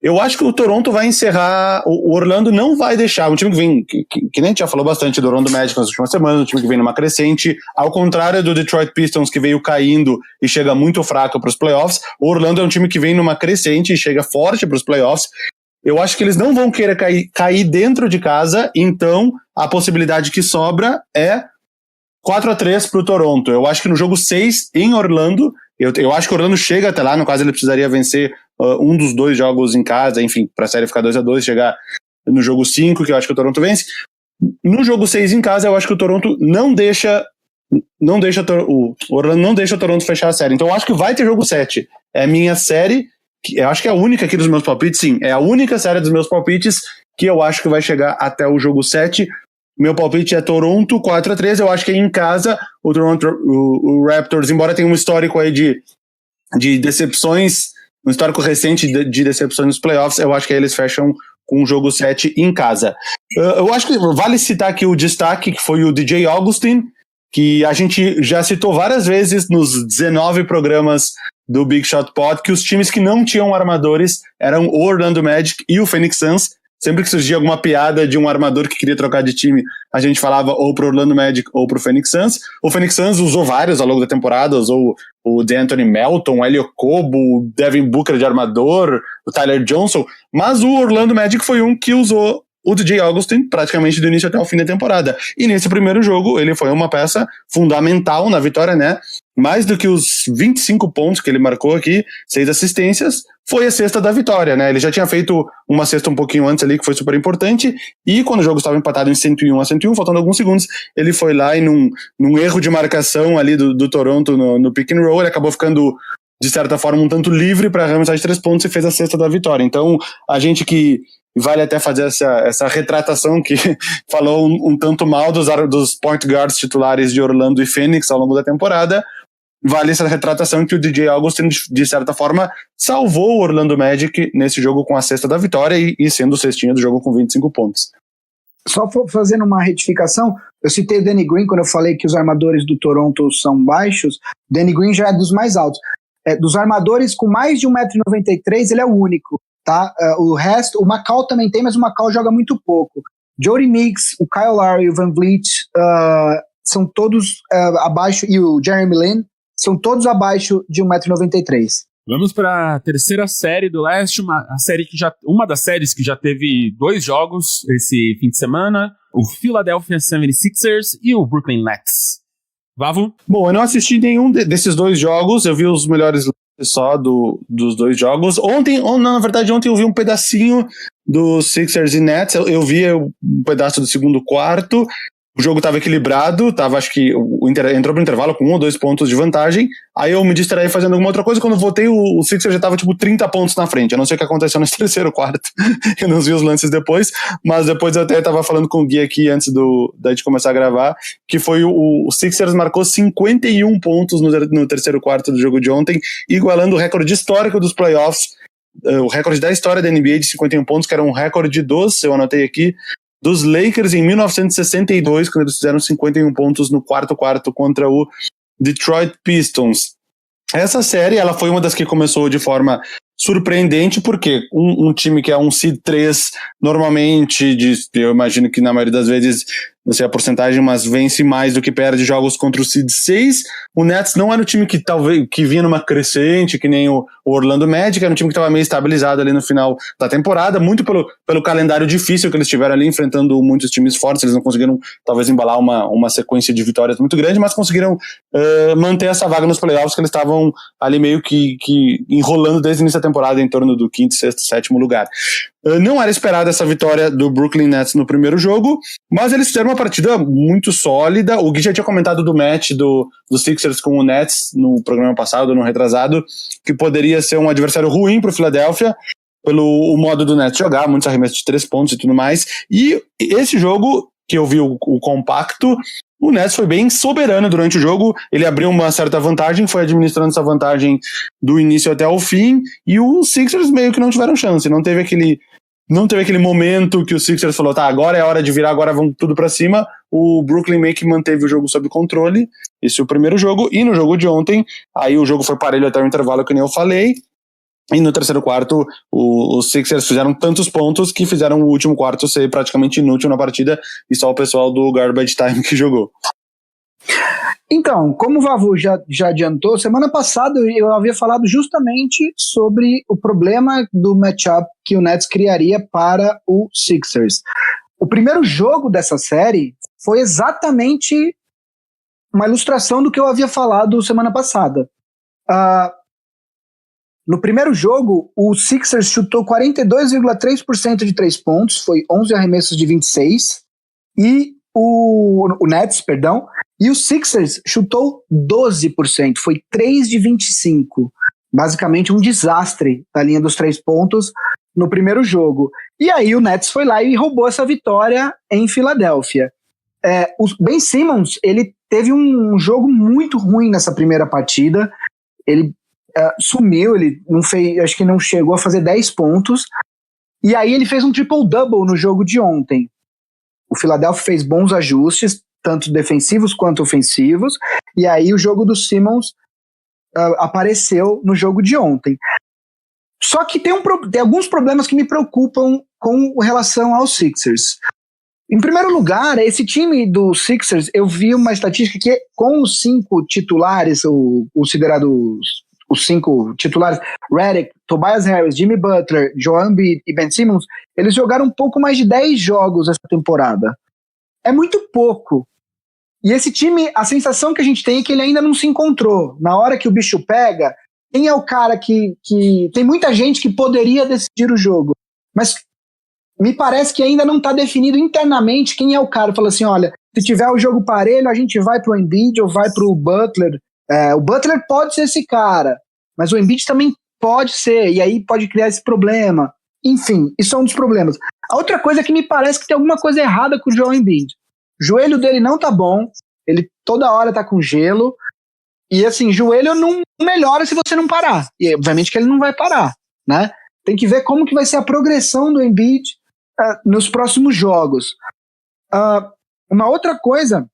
Eu acho que o Toronto vai encerrar, o Orlando não vai deixar, um time que vem, que nem a gente já falou bastante do Orlando Magic nas últimas semanas, um time que vem numa crescente, ao contrário do Detroit Pistons, que veio caindo e chega muito fraco para os playoffs, o Orlando é um time que vem numa crescente e chega forte para os playoffs. Eu acho que eles não vão querer cair dentro de casa, então a possibilidade que sobra é 4-3 para o Toronto. Eu acho que no jogo 6 em Orlando, eu acho que o Orlando chega até lá, no caso ele precisaria vencer um dos 2 jogos em casa, enfim, para a série ficar 2-2, chegar no jogo 5, que eu acho que o Toronto vence. No jogo 6 em casa, eu acho que o Toronto não deixa o Orlando não deixa o Toronto fechar a série. Então eu acho que vai ter jogo 7. É a minha série, eu acho que é a única aqui dos meus palpites, sim, é a única série dos meus palpites que eu acho que vai chegar até o jogo 7. Meu palpite é Toronto 4-3, eu acho que em casa o Raptors, embora tenha um histórico aí de decepções, um histórico recente de decepções nos playoffs, eu acho que aí eles fecham com o jogo 7 em casa. Eu acho que vale citar aqui o destaque, que foi o DJ Augustin, que a gente já citou várias vezes nos 19 programas do Big Shot Pod, que os times que não tinham armadores eram o Orlando Magic e o Phoenix Suns. Sempre que surgia alguma piada de um armador que queria trocar de time, a gente falava ou pro Orlando Magic ou pro Phoenix Suns. O Phoenix Suns usou vários ao longo da temporada, usou o DeAnthony Melton, o Elio Kobo, o Devin Booker de armador, o Tyler Johnson, mas o Orlando Magic foi um que usou o DJ Augustin praticamente do início até o fim da temporada. E nesse primeiro jogo, ele foi uma peça fundamental na vitória, né? Mais do que os 25 pontos que ele marcou aqui, 6 assistências, foi a cesta da vitória, né? Ele já tinha feito uma cesta um pouquinho antes ali, que foi super importante, e quando o jogo estava empatado em 101-101, faltando alguns segundos, ele foi lá e num erro de marcação ali do Toronto no pick and roll, ele acabou ficando, de certa forma, um tanto livre para arremessar de 3 pontos e fez a cesta da vitória. Então, a gente que vale até fazer essa retratação que falou um tanto mal dos point guards titulares de Orlando e Phoenix ao longo da temporada, vale essa retratação que o DJ Augustin, de certa forma, salvou o Orlando Magic nesse jogo com a cesta da vitória e sendo o cestinha do jogo com 25 pontos. Só fazendo uma retificação, eu citei o Danny Green quando eu falei que os armadores do Toronto são baixos. Danny Green já é dos mais altos. Dos armadores com mais de 1,93 m, ele é o único. Tá? O resto, o Macau também tem, mas o Macau joga muito pouco. Jody Meeks, o Kyle Lowry, o Van Vliet são todos abaixo, e o Jeremy Lin são todos abaixo de 1,93 m. Vamos para a terceira série do leste, uma das séries que já teve 2 jogos esse fim de semana, o Philadelphia 76ers e o Brooklyn Nets. Vavo? Bom, eu não assisti nenhum desses 2 jogos, eu vi os melhores só dos 2 jogos. Ontem eu vi um pedacinho do Sixers e Nets, eu vi um pedaço do segundo quarto. O jogo estava equilibrado, acho que entrou pro intervalo com 1 ou 2 pontos de vantagem, aí eu me distraí fazendo alguma outra coisa, quando voltei o Sixers já estava tipo 30 pontos na frente, eu não sei o que aconteceu nesse terceiro quarto, eu não vi os lances depois, mas depois eu até estava falando com o Gui aqui antes da gente começar a gravar, que foi o Sixers marcou 51 pontos no terceiro quarto do jogo de ontem, igualando o recorde histórico dos playoffs, o recorde da história da NBA de 51 pontos, que era um recorde eu anotei aqui, dos Lakers em 1962, quando eles fizeram 51 pontos no quarto contra o Detroit Pistons. Essa série ela foi uma das que começou de forma surpreendente, porque um time que é um seed 3, normalmente, eu imagino que na maioria das vezes, não sei a porcentagem, mas vence mais do que perde jogos contra o seed 6. O Nets não era um time que vinha numa crescente, que nem o Orlando Magic, era um time que estava meio estabilizado ali no final da temporada, muito pelo calendário difícil que eles tiveram ali, enfrentando muitos times fortes. Eles não conseguiram, talvez, embalar uma sequência de vitórias muito grande, mas conseguiram manter essa vaga nos playoffs, que eles estavam ali meio que enrolando desde o início da temporada em torno do 5º, 6º, 7º lugar. Não era esperada essa vitória do Brooklyn Nets no primeiro jogo, mas eles fizeram uma partida muito sólida. O Gui já tinha comentado do match do Sixers com o Nets no programa passado, no retrasado, que poderia ser um adversário ruim para o Philadelphia, pelo o modo do Nets jogar, muitos arremessos de 3 pontos e tudo mais. E esse jogo, que eu vi o compacto, o Nets foi bem soberano durante o jogo, ele abriu uma certa vantagem, foi administrando essa vantagem do início até o fim, e os Sixers meio que não tiveram chance, não teve aquele momento que o Sixers falou, tá, agora é a hora de virar, agora vamos tudo pra cima. O Brooklyn meio que manteve o jogo sob controle, esse é o primeiro jogo, e no jogo de ontem, aí o jogo foi parelho até o intervalo, que nem eu falei, e no terceiro quarto, os Sixers fizeram tantos pontos que fizeram o último quarto ser praticamente inútil na partida, e só o pessoal do Garbage Time que jogou. Então, como o Vavu já adiantou, semana passada eu havia falado justamente sobre o problema do matchup que o Nets criaria para o Sixers. O primeiro jogo dessa série foi exatamente uma ilustração do que eu havia falado semana passada. No primeiro jogo, o Sixers chutou 42,3% de 3 pontos, foi 11 arremessos de 26, e o Nets, perdão, e o Sixers chutou 12%, foi 3 de 25, basicamente um desastre da linha dos 3 pontos no primeiro jogo. E aí o Nets foi lá e roubou essa vitória em Filadélfia. O Ben Simmons, ele teve um jogo muito ruim nessa primeira partida, ele sumiu, ele não fez, acho que não chegou a fazer 10 pontos, e aí ele fez um triple-double no jogo de ontem. O Philadelphia fez bons ajustes, tanto defensivos quanto ofensivos, e aí o jogo do Simmons apareceu no jogo de ontem. Só que tem alguns problemas que me preocupam com relação aos Sixers. Em primeiro lugar, esse time do Sixers, eu vi uma estatística que com os 5 titulares, considerados os 5 titulares, Redick, Tobias Harris, Jimmy Butler, Joel Embiid e Ben Simmons, eles jogaram um pouco mais de 10 jogos essa temporada. É muito pouco. E esse time, a sensação que a gente tem é que ele ainda não se encontrou. Na hora que o bicho pega, quem é o cara que tem muita gente que poderia decidir o jogo, mas me parece que ainda não está definido internamente quem é o cara. Fala assim, olha, se tiver o jogo parelho, a gente vai pro Embiid ou vai pro Butler. O Butler pode ser esse cara, mas o Embiid também pode ser, e aí pode criar esse problema. Enfim, isso é um dos problemas. A outra coisa é que me parece que tem alguma coisa errada com o Joel Embiid. O joelho dele não tá bom, ele toda hora tá com gelo, e assim, joelho não melhora se você não parar, e obviamente que ele não vai parar, né? Tem que ver como que vai ser a progressão do Embiid nos próximos jogos. Uma outra coisa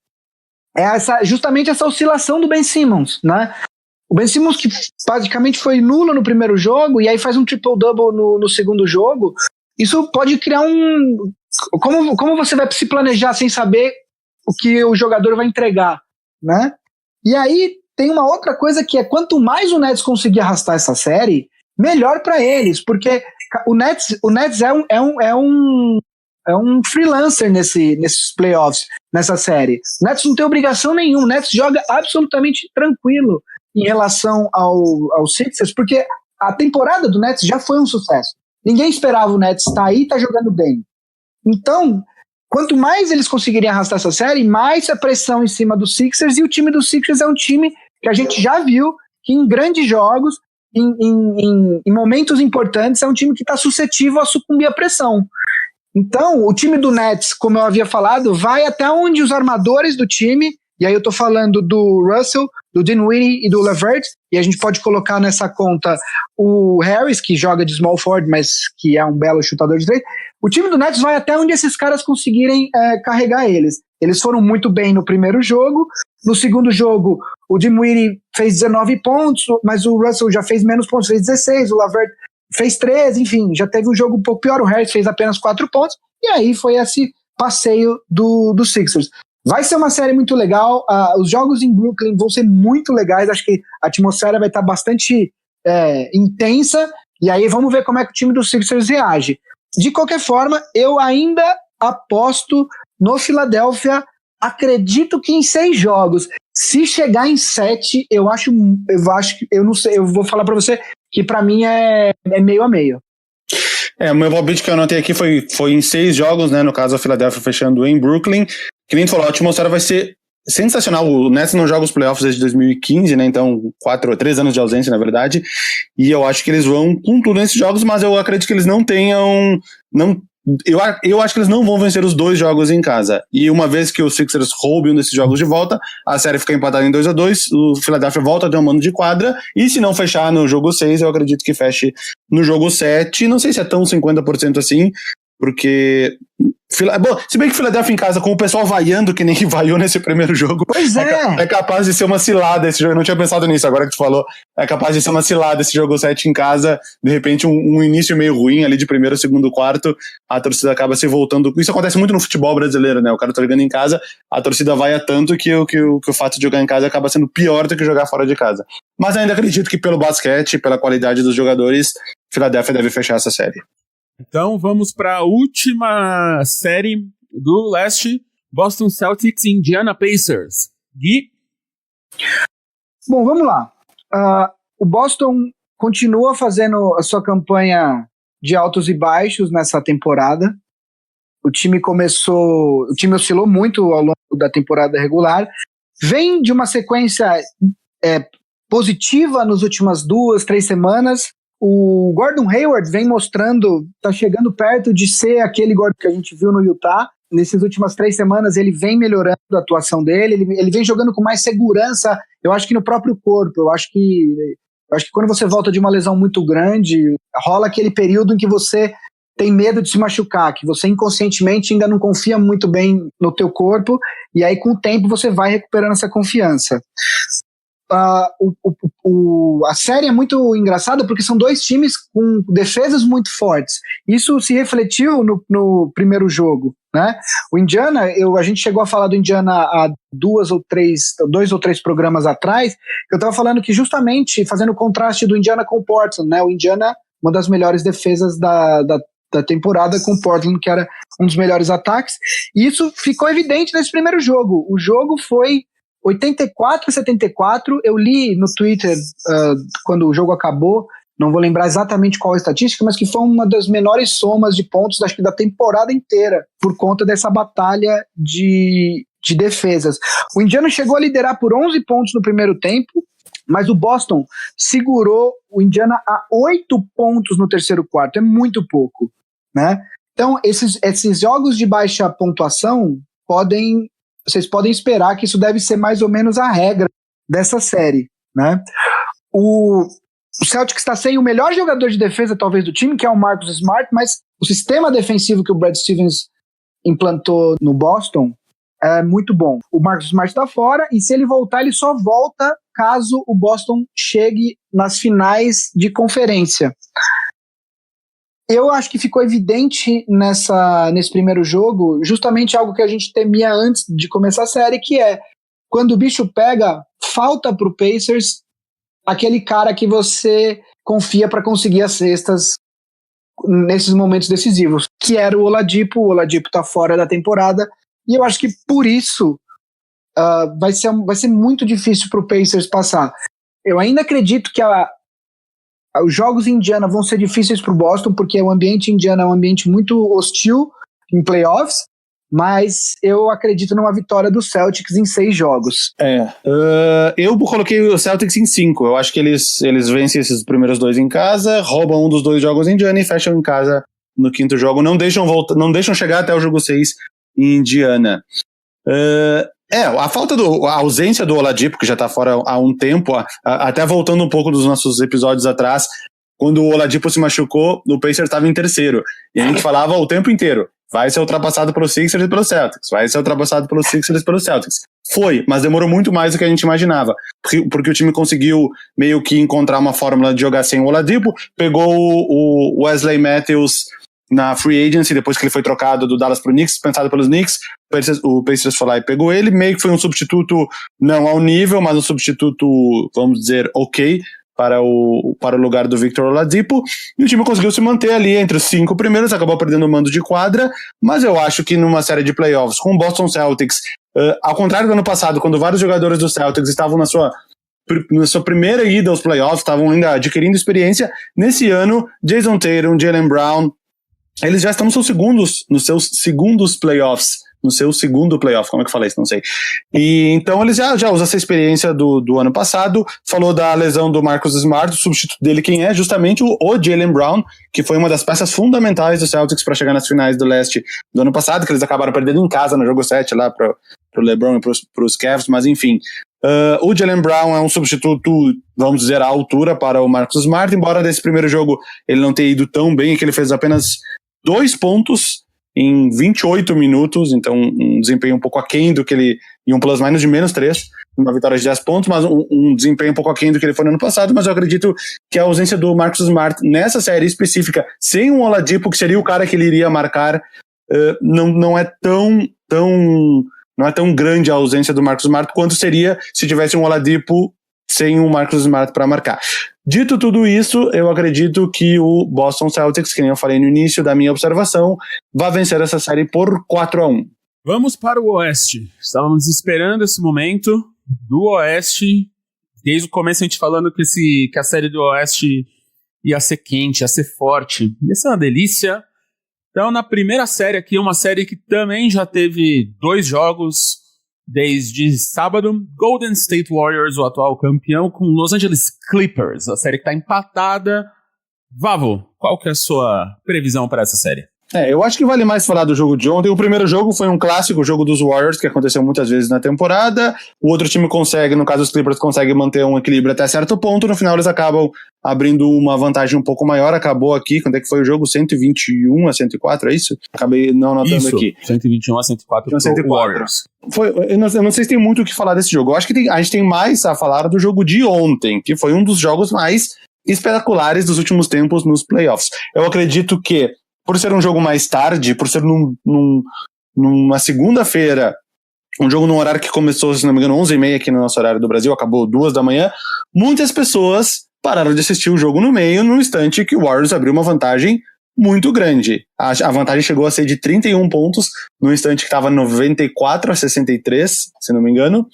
é justamente essa oscilação do Ben Simmons, né? O Ben Simmons, que basicamente foi nulo no primeiro jogo, e aí faz um triple-double no segundo jogo, isso pode criar Como você vai se planejar sem saber o que o jogador vai entregar, né? E aí tem uma outra coisa que é, quanto mais o Nets conseguir arrastar essa série, melhor para eles, porque o Nets é um freelancer nesses playoffs, nessa série. O Nets não tem obrigação nenhuma, o Nets joga absolutamente tranquilo em relação ao Sixers, porque a temporada do Nets já foi um sucesso. Ninguém esperava o Nets estar aí e estar jogando bem. Então, quanto mais eles conseguirem arrastar essa série, mais a pressão em cima dos Sixers, e o time dos Sixers é um time que a gente já viu que em grandes jogos, em momentos importantes, é um time que está suscetível a sucumbir à pressão. Então, o time do Nets, como eu havia falado, vai até onde os armadores do time, e aí eu tô falando do Russell, do Dinwiddie e do LeVert, e a gente pode colocar nessa conta o Harris, que joga de small forward, mas que é um belo chutador de 3. O time do Nets vai até onde esses caras conseguirem carregar eles. Eles foram muito bem no primeiro jogo. No segundo jogo, o Dinwiddie fez 19 pontos, mas o Russell já fez menos pontos, fez 16, o LeVert fez 13, enfim, já teve um jogo um pouco pior, o Harris fez apenas 4 pontos, e aí foi esse passeio do Sixers. Vai ser uma série muito legal, os jogos em Brooklyn vão ser muito legais, acho que a atmosfera vai estar bastante intensa, e aí vamos ver como é que o time do Sixers reage. De qualquer forma, eu ainda aposto no Philadelphia, acredito que em 6 jogos. Se chegar em 7, eu não sei, eu vou falar pra você que pra mim é meio a meio. O meu palpite que eu anotei aqui foi em 6 jogos, né? No caso, a Philadelphia fechando em Brooklyn. Que nem tu falou, a atmosfera vai ser sensacional. O Nets não joga os playoffs desde 2015, né? Então, 3 anos de ausência, na verdade. E eu acho que eles vão com tudo nesses jogos, mas eu acredito que eles não tenham... Eu acho que eles não vão vencer os 2 jogos em casa. E uma vez que os Sixers roubem um desses jogos de volta, a série fica empatada em 2-2, o Philadelphia volta a ter um mando de quadra, e se não fechar no jogo 6, eu acredito que feche no jogo 7. Não sei se é tão 50% assim, porque... Bom, se bem que Philadelphia em casa, com o pessoal vaiando que nem vaiou nesse primeiro jogo, Pois é capaz de ser uma cilada esse jogo. Eu não tinha pensado nisso, agora que tu falou, é capaz de ser uma cilada esse jogo 7 em casa, de repente um início meio ruim ali de primeiro, segundo, quarto, a torcida acaba se voltando. Isso acontece muito no futebol brasileiro, né? O cara tá jogando em casa, a torcida vaia tanto que o fato de jogar em casa acaba sendo pior do que jogar fora de casa. Mas ainda acredito que pelo basquete, pela qualidade dos jogadores, Philadelphia deve fechar essa série. Então vamos para a última série do leste, Boston Celtics e Indiana Pacers. Gui? Bom, vamos lá. O Boston continua fazendo a sua campanha de altos e baixos nessa temporada. O time oscilou muito ao longo da temporada regular. Vem de uma sequência positiva nas últimas 2-3 semanas. O Gordon Hayward vem mostrando, tá chegando perto de ser aquele Gordon que a gente viu no Utah. Nessas últimas 3 semanas ele vem melhorando a atuação dele, ele vem jogando com mais segurança, eu acho que no próprio corpo. Eu acho que quando você volta de uma lesão muito grande, rola aquele período em que você tem medo de se machucar, que você inconscientemente ainda não confia muito bem no teu corpo, e aí com o tempo você vai recuperando essa confiança. A série é muito engraçada porque são 2 times com defesas muito fortes. Isso se refletiu no primeiro jogo, né? O Indiana, a gente chegou a falar do Indiana há 2 ou 3 programas atrás. Eu estava falando que justamente fazendo o contraste do Indiana com o Portland, né? O Indiana, uma das melhores defesas da temporada, com o Portland, que era um dos melhores ataques. E isso ficou evidente nesse primeiro jogo. O jogo foi 84-74, eu li no Twitter quando o jogo acabou, não vou lembrar exatamente qual a estatística, mas que foi uma das menores somas de pontos, acho que da temporada inteira, por conta dessa batalha de defesas. O Indiana chegou a liderar por 11 pontos no primeiro tempo, mas o Boston segurou o Indiana a 8 pontos no terceiro quarto, é muito pouco, né? Então, esses jogos de baixa pontuação vocês podem esperar que isso deve ser mais ou menos a regra dessa série, né? O Celtics está sem o melhor jogador de defesa, talvez, do time, que é o Marcus Smart, mas o sistema defensivo que o Brad Stevens implantou no Boston é muito bom. O Marcus Smart está fora, e se ele voltar, ele só volta caso o Boston chegue nas finais de conferência. Eu acho que ficou evidente nesse primeiro jogo justamente algo que a gente temia antes de começar a série, que é quando o bicho pega, falta pro Pacers aquele cara que você confia para conseguir as cestas nesses momentos decisivos, que era o Oladipo. O Oladipo tá fora da temporada, e eu acho que por isso vai ser muito difícil pro Pacers passar. Eu ainda acredito que os jogos em Indiana vão ser difíceis para o Boston, porque o ambiente em Indiana é um ambiente muito hostil em playoffs, mas eu acredito numa vitória do Celtics em 6 jogos. Eu coloquei o Celtics em 5. Eu acho que eles vencem esses primeiros 2 em casa, roubam um dos 2 jogos em Indiana e fecham em casa no 5º jogo. Não deixam chegar até o jogo 6 em Indiana. A ausência do Oladipo, que já tá fora há um tempo, até voltando um pouco dos nossos episódios atrás, quando o Oladipo se machucou, o Pacers estava em 3º, e a gente falava o tempo inteiro, vai ser ultrapassado pelos Sixers e pelos Celtics, vai ser ultrapassado pelos Sixers e pelos Celtics. Foi, mas demorou muito mais do que a gente imaginava, porque o time conseguiu meio que encontrar uma fórmula de jogar sem o Oladipo, pegou o Wesley Matthews na free agency, depois que ele foi trocado do Dallas pro Knicks, pensado pelos Knicks, o Pacers foi lá e pegou ele, meio que foi um substituto não ao nível, mas um substituto, vamos dizer, ok, para o lugar do Victor Oladipo, e o time conseguiu se manter ali entre os 5 primeiros, acabou perdendo o mando de quadra, mas eu acho que numa série de playoffs com o Boston Celtics, ao contrário do ano passado, quando vários jogadores do Celtics estavam na sua primeira ida aos playoffs, estavam ainda adquirindo experiência, nesse ano, Jason Tatum, Jaylen Brown, eles já estão nos seus segundos playoffs. No seu segundo playoff, como é que eu falei isso? Não sei. E então eles já usam essa experiência do ano passado. Falou da lesão do Marcus Smart, o substituto dele, quem é? Justamente o Jaylen Brown, que foi uma das peças fundamentais do Celtics para chegar nas finais do leste do ano passado, que eles acabaram perdendo em casa no jogo 7 lá pro LeBron e pros Cavs, mas enfim. O Jaylen Brown é um substituto, vamos dizer, à altura para o Marcus Smart, embora nesse primeiro jogo ele não tenha ido tão bem, que ele fez apenas 2 pontos em 28 minutos, então um desempenho um pouco aquém do que ele, e um plus-minus de -3, uma vitória de 10 pontos, mas um desempenho um pouco aquém do que ele foi no ano passado, mas eu acredito que a ausência do Marcus Smart nessa série específica, sem um Oladipo, que seria o cara que ele iria marcar, não é tão grande a ausência do Marcus Smart quanto seria se tivesse um Oladipo sem o Marcus Smart para marcar. Dito tudo isso, eu acredito que o Boston Celtics, que nem eu falei no início da minha observação, vai vencer essa série por 4-1. Vamos para o Oeste. Estávamos esperando esse momento do Oeste, desde o começo a gente falando que a série do Oeste ia ser quente, ia ser forte, ia ser uma delícia. Então, na primeira série aqui, uma série que também já teve 2 jogos desde sábado, Golden State Warriors, o atual campeão, com Los Angeles Clippers, a série que está empatada. Vavo, qual que é a sua previsão para essa série? Eu acho que vale mais falar do jogo de ontem. O primeiro jogo foi um clássico, o jogo dos Warriors, que aconteceu muitas vezes na temporada. O outro time consegue, no caso os Clippers, consegue manter um equilíbrio até certo ponto. No final eles acabam abrindo uma vantagem um pouco maior. Acabou aqui, quando é que foi o jogo? 121-104, é isso? Acabei não anotando isso, aqui. 121-104 pro Warriors. Eu não sei se tem muito o que falar desse jogo. Eu acho que a gente tem mais a falar do jogo de ontem, que foi um dos jogos mais espetaculares dos últimos tempos nos playoffs. Eu acredito que, por ser um jogo mais tarde, por ser numa segunda-feira, um jogo num horário que começou, se não me engano, 11h30 aqui no nosso horário do Brasil, acabou 2 da manhã, muitas pessoas pararam de assistir o jogo no meio, no instante que o Warriors abriu uma vantagem muito grande. A vantagem chegou a ser de 31 pontos, no instante que estava 94-63, se não me engano.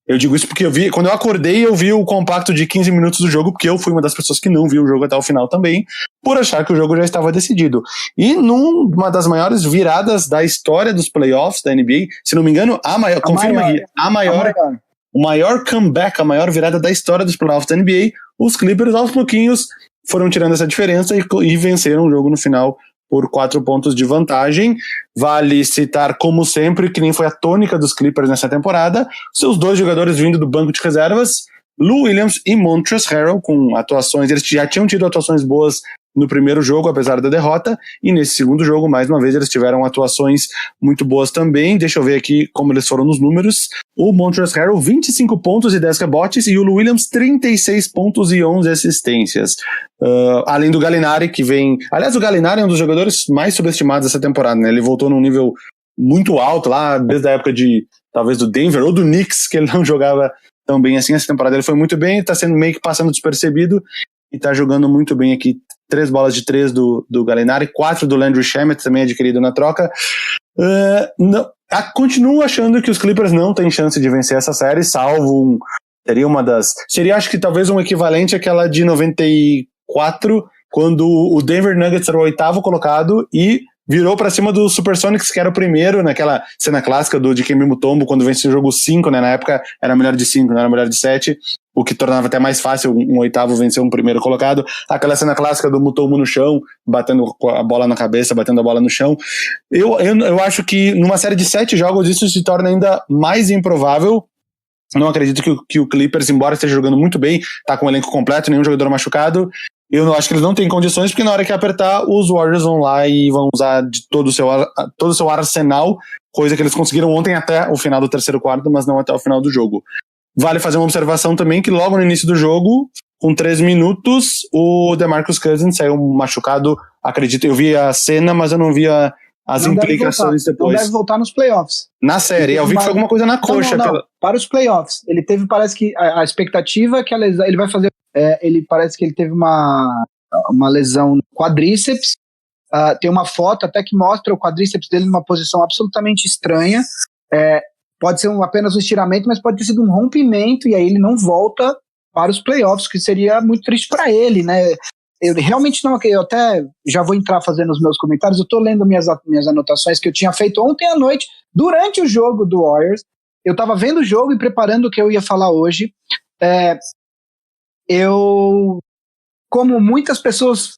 Eu digo isso porque quando eu acordei, eu vi o compacto de 15 minutos do jogo, porque eu fui uma das pessoas que não viu o jogo até o final também, por achar que o jogo já estava decidido. E numa das maiores viradas da história dos playoffs da NBA, se não me engano, o maior comeback, a maior virada da história dos playoffs da NBA, os Clippers aos pouquinhos foram tirando essa diferença e venceram o jogo no final por 4 pontos de vantagem. Vale citar, como sempre, que nem foi a tônica dos Clippers nessa temporada, seus 2 jogadores vindo do banco de reservas, Lou Williams e Montrezl Harrell, com atuações, eles já tinham tido atuações boas no primeiro jogo, apesar da derrota, e nesse segundo jogo, mais uma vez, eles tiveram atuações muito boas também. Deixa eu ver aqui como eles foram nos números. O Montrezl Harrell, 25 pontos e 10 rebotes, e o Lou Williams, 36 pontos e 11 assistências. Além do Gallinari, que vem... Aliás, o Gallinari é um dos jogadores mais subestimados dessa temporada, né? Ele voltou num nível muito alto lá, desde a época talvez do Denver ou do Knicks, que ele não jogava tão bem assim. Essa temporada ele foi muito bem, tá sendo meio que passando despercebido e tá jogando muito bem aqui. 3 bolas de 3 do Gallinari, 4 do Landry Shamet, também adquirido na troca. Continuo achando que os Clippers não têm chance de vencer essa série, salvo seria acho que talvez um equivalente àquela de 94, quando o Denver Nuggets era o 8º colocado e virou pra cima do Supersonics, que era o primeiro, naquela cena clássica do Dikembe Mutombo, quando venceu o jogo 5, né? Na época era melhor de 5, não era melhor de 7, o que tornava até mais fácil um 8º vencer um primeiro colocado. Aquela cena clássica do Mutombo no chão, batendo a bola na cabeça, batendo a bola no chão. Eu acho que numa série de 7 jogos isso se torna ainda mais improvável. Não acredito que o Clippers, embora esteja jogando muito bem, tá com o elenco completo, nenhum jogador machucado, eu não acho que eles não têm condições, porque na hora que apertar, os Warriors vão lá e vão usar de todo o seu arsenal, coisa que eles conseguiram ontem até o final do terceiro quarto, mas não até o final do jogo. Vale fazer uma observação também que logo no início do jogo, com 3 minutos, o DeMarcus Cousins saiu machucado, acredito, eu vi a cena, mas eu não vi as implicações depois. Não deve voltar nos playoffs. Na série, eu vi que foi alguma coisa na coxa. Não. Para os playoffs. Ele teve, parece que, a expectativa é que ele vai fazer, ele parece que ele teve uma lesão no quadríceps, tem uma foto até que mostra o quadríceps dele numa posição absolutamente estranha, pode ser apenas um estiramento, mas pode ter sido um rompimento, e aí ele não volta para os playoffs, que seria muito triste para ele, né? eu realmente não, eu até já vou entrar fazendo os meus comentários, eu tô lendo minhas anotações que eu tinha feito ontem à noite, durante o jogo do Warriors, eu tava vendo o jogo e preparando o que eu ia falar hoje, eu, como muitas pessoas,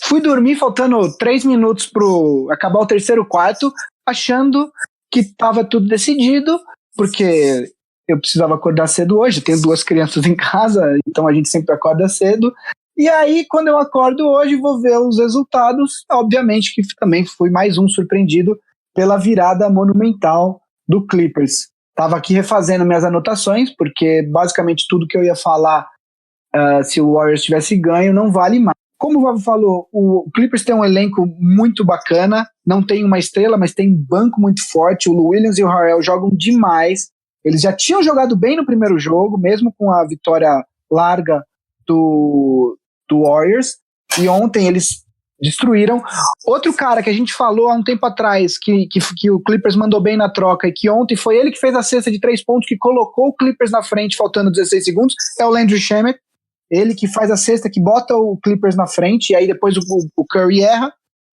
fui dormir faltando 3 minutos pro acabar o terceiro quarto, achando que tava tudo decidido, porque eu precisava acordar cedo hoje, tenho 2 crianças em casa, então a gente sempre acorda cedo. E aí, quando eu acordo hoje, vou ver os resultados. Obviamente que também fui mais um surpreendido pela virada monumental do Clippers. Estava aqui refazendo minhas anotações, porque basicamente tudo que eu ia falar, se o Warriors tivesse ganho, não vale mais. Como o Vavo falou, o Clippers tem um elenco muito bacana, não tem uma estrela, mas tem um banco muito forte. O Lou Williams e o Harrell jogam demais. Eles já tinham jogado bem no primeiro jogo, mesmo com a vitória larga do Warriors, e ontem eles destruíram. Outro cara que a gente falou há um tempo atrás que o Clippers mandou bem na troca e que ontem foi ele que fez a cesta de 3 pontos que colocou o Clippers na frente faltando 16 segundos, é o Landry Shamet, ele que faz a cesta que bota o Clippers na frente, e aí depois o Curry erra,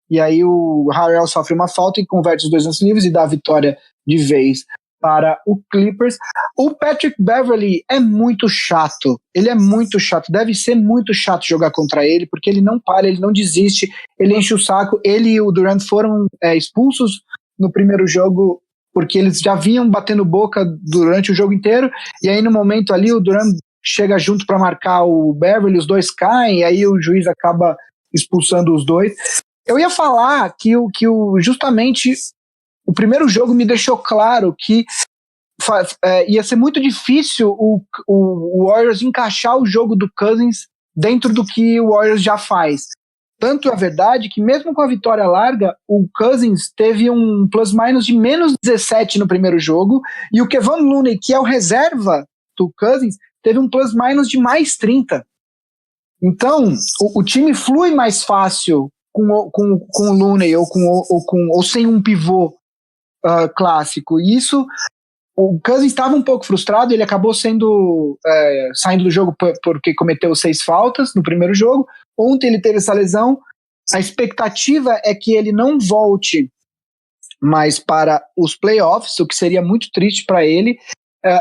e aí o Harrell sofre uma falta e converte os 2 lances livres e dá a vitória de vez para o Clippers. O Patrick Beverley é muito chato, ele é muito chato, deve ser muito chato jogar contra ele, porque ele não para, ele não desiste, ele enche o saco. Ele e o Durant foram expulsos no primeiro jogo, porque eles já vinham batendo boca durante o jogo inteiro, e aí no momento ali o Durant chega junto para marcar o Beverley, os dois caem, e aí o juiz acaba expulsando os dois. Eu ia falar que justamente o primeiro jogo me deixou claro que ia ser muito difícil o Warriors encaixar o jogo do Cousins dentro do que o Warriors já faz. Tanto é verdade que mesmo com a vitória larga, o Cousins teve um plus-minus de menos 17 no primeiro jogo, e o Kevon Looney, que é o reserva do Cousins, teve um plus-minus de mais 30. Então, o time flui mais fácil com o Looney ou sem um pivô clássico. E isso, o Cousins estava um pouco frustrado, ele acabou saindo do jogo porque cometeu 6 faltas no primeiro jogo. Ontem ele teve essa lesão. A expectativa é que ele não volte mais para os playoffs, o que seria muito triste para ele.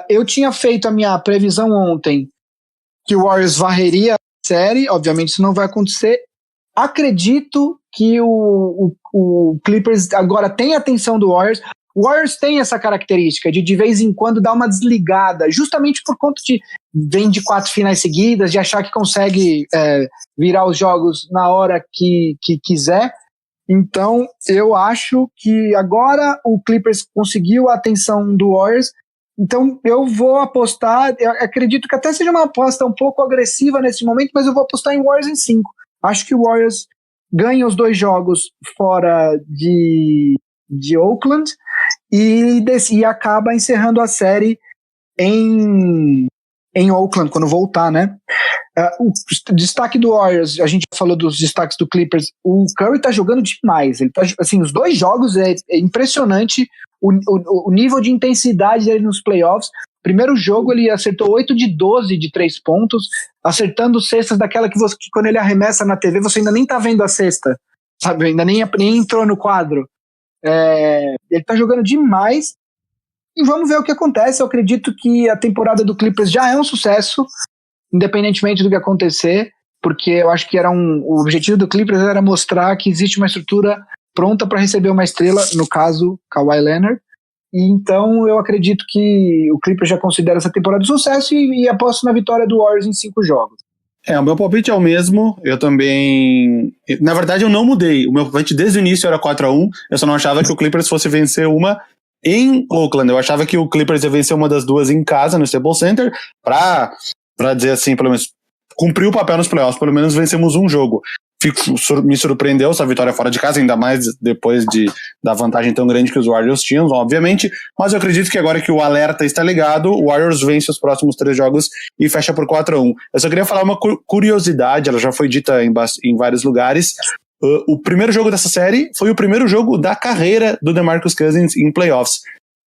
Eu tinha feito a minha previsão ontem que o Warriors varreria a série, obviamente isso não vai acontecer. Acredito que o Clippers agora tem a atenção do Warriors. O Warriors tem essa característica de vez em quando dar uma desligada, justamente por conta de vem de 4 finais seguidas, de achar que consegue virar os jogos na hora que quiser. Então eu acho que agora o Clippers conseguiu a atenção do Warriors. Então eu vou apostar, eu acredito que até seja uma aposta um pouco agressiva nesse momento, mas eu vou apostar em Warriors em 5. Acho que o Warriors ganha os 2 jogos fora de Oakland e acaba encerrando a série em Oakland, quando voltar, né? O destaque do Warriors, a gente já falou dos destaques do Clippers, o Curry tá jogando demais, ele tá, assim, os 2 jogos é impressionante o nível de intensidade dele nos playoffs. Primeiro jogo ele acertou 8 de 12 de 3 pontos, acertando cestas daquela que quando ele arremessa na TV você ainda nem tá vendo a cesta, sabe? Ainda nem entrou no quadro. Ele tá jogando demais e vamos ver o que acontece. Eu acredito que a temporada do Clippers já é um sucesso, independentemente do que acontecer, porque eu acho que o objetivo do Clippers era mostrar que existe uma estrutura pronta para receber uma estrela, no caso, Kawhi Leonard. E então eu acredito que o Clippers já considera essa temporada de sucesso e aposto na vitória do Warriors em 5 jogos. O meu palpite é o mesmo, eu também... Na verdade eu não mudei, o meu palpite desde o início era 4-1, eu só não achava que o Clippers fosse vencer uma em Oakland, eu achava que o Clippers ia vencer uma das 2 em casa, no Staples Center, pra dizer assim, pelo menos, cumprir o papel nos playoffs, pelo menos vencemos um jogo. Me surpreendeu essa vitória fora de casa, ainda mais depois da vantagem tão grande que os Warriors tinham, obviamente, mas eu acredito que agora que o alerta está ligado, o Warriors vence os próximos 3 jogos e fecha por 4-1. Eu só queria falar uma curiosidade, ela já foi dita em vários lugares. O primeiro jogo dessa série foi o primeiro jogo da carreira do DeMarcus Cousins em playoffs.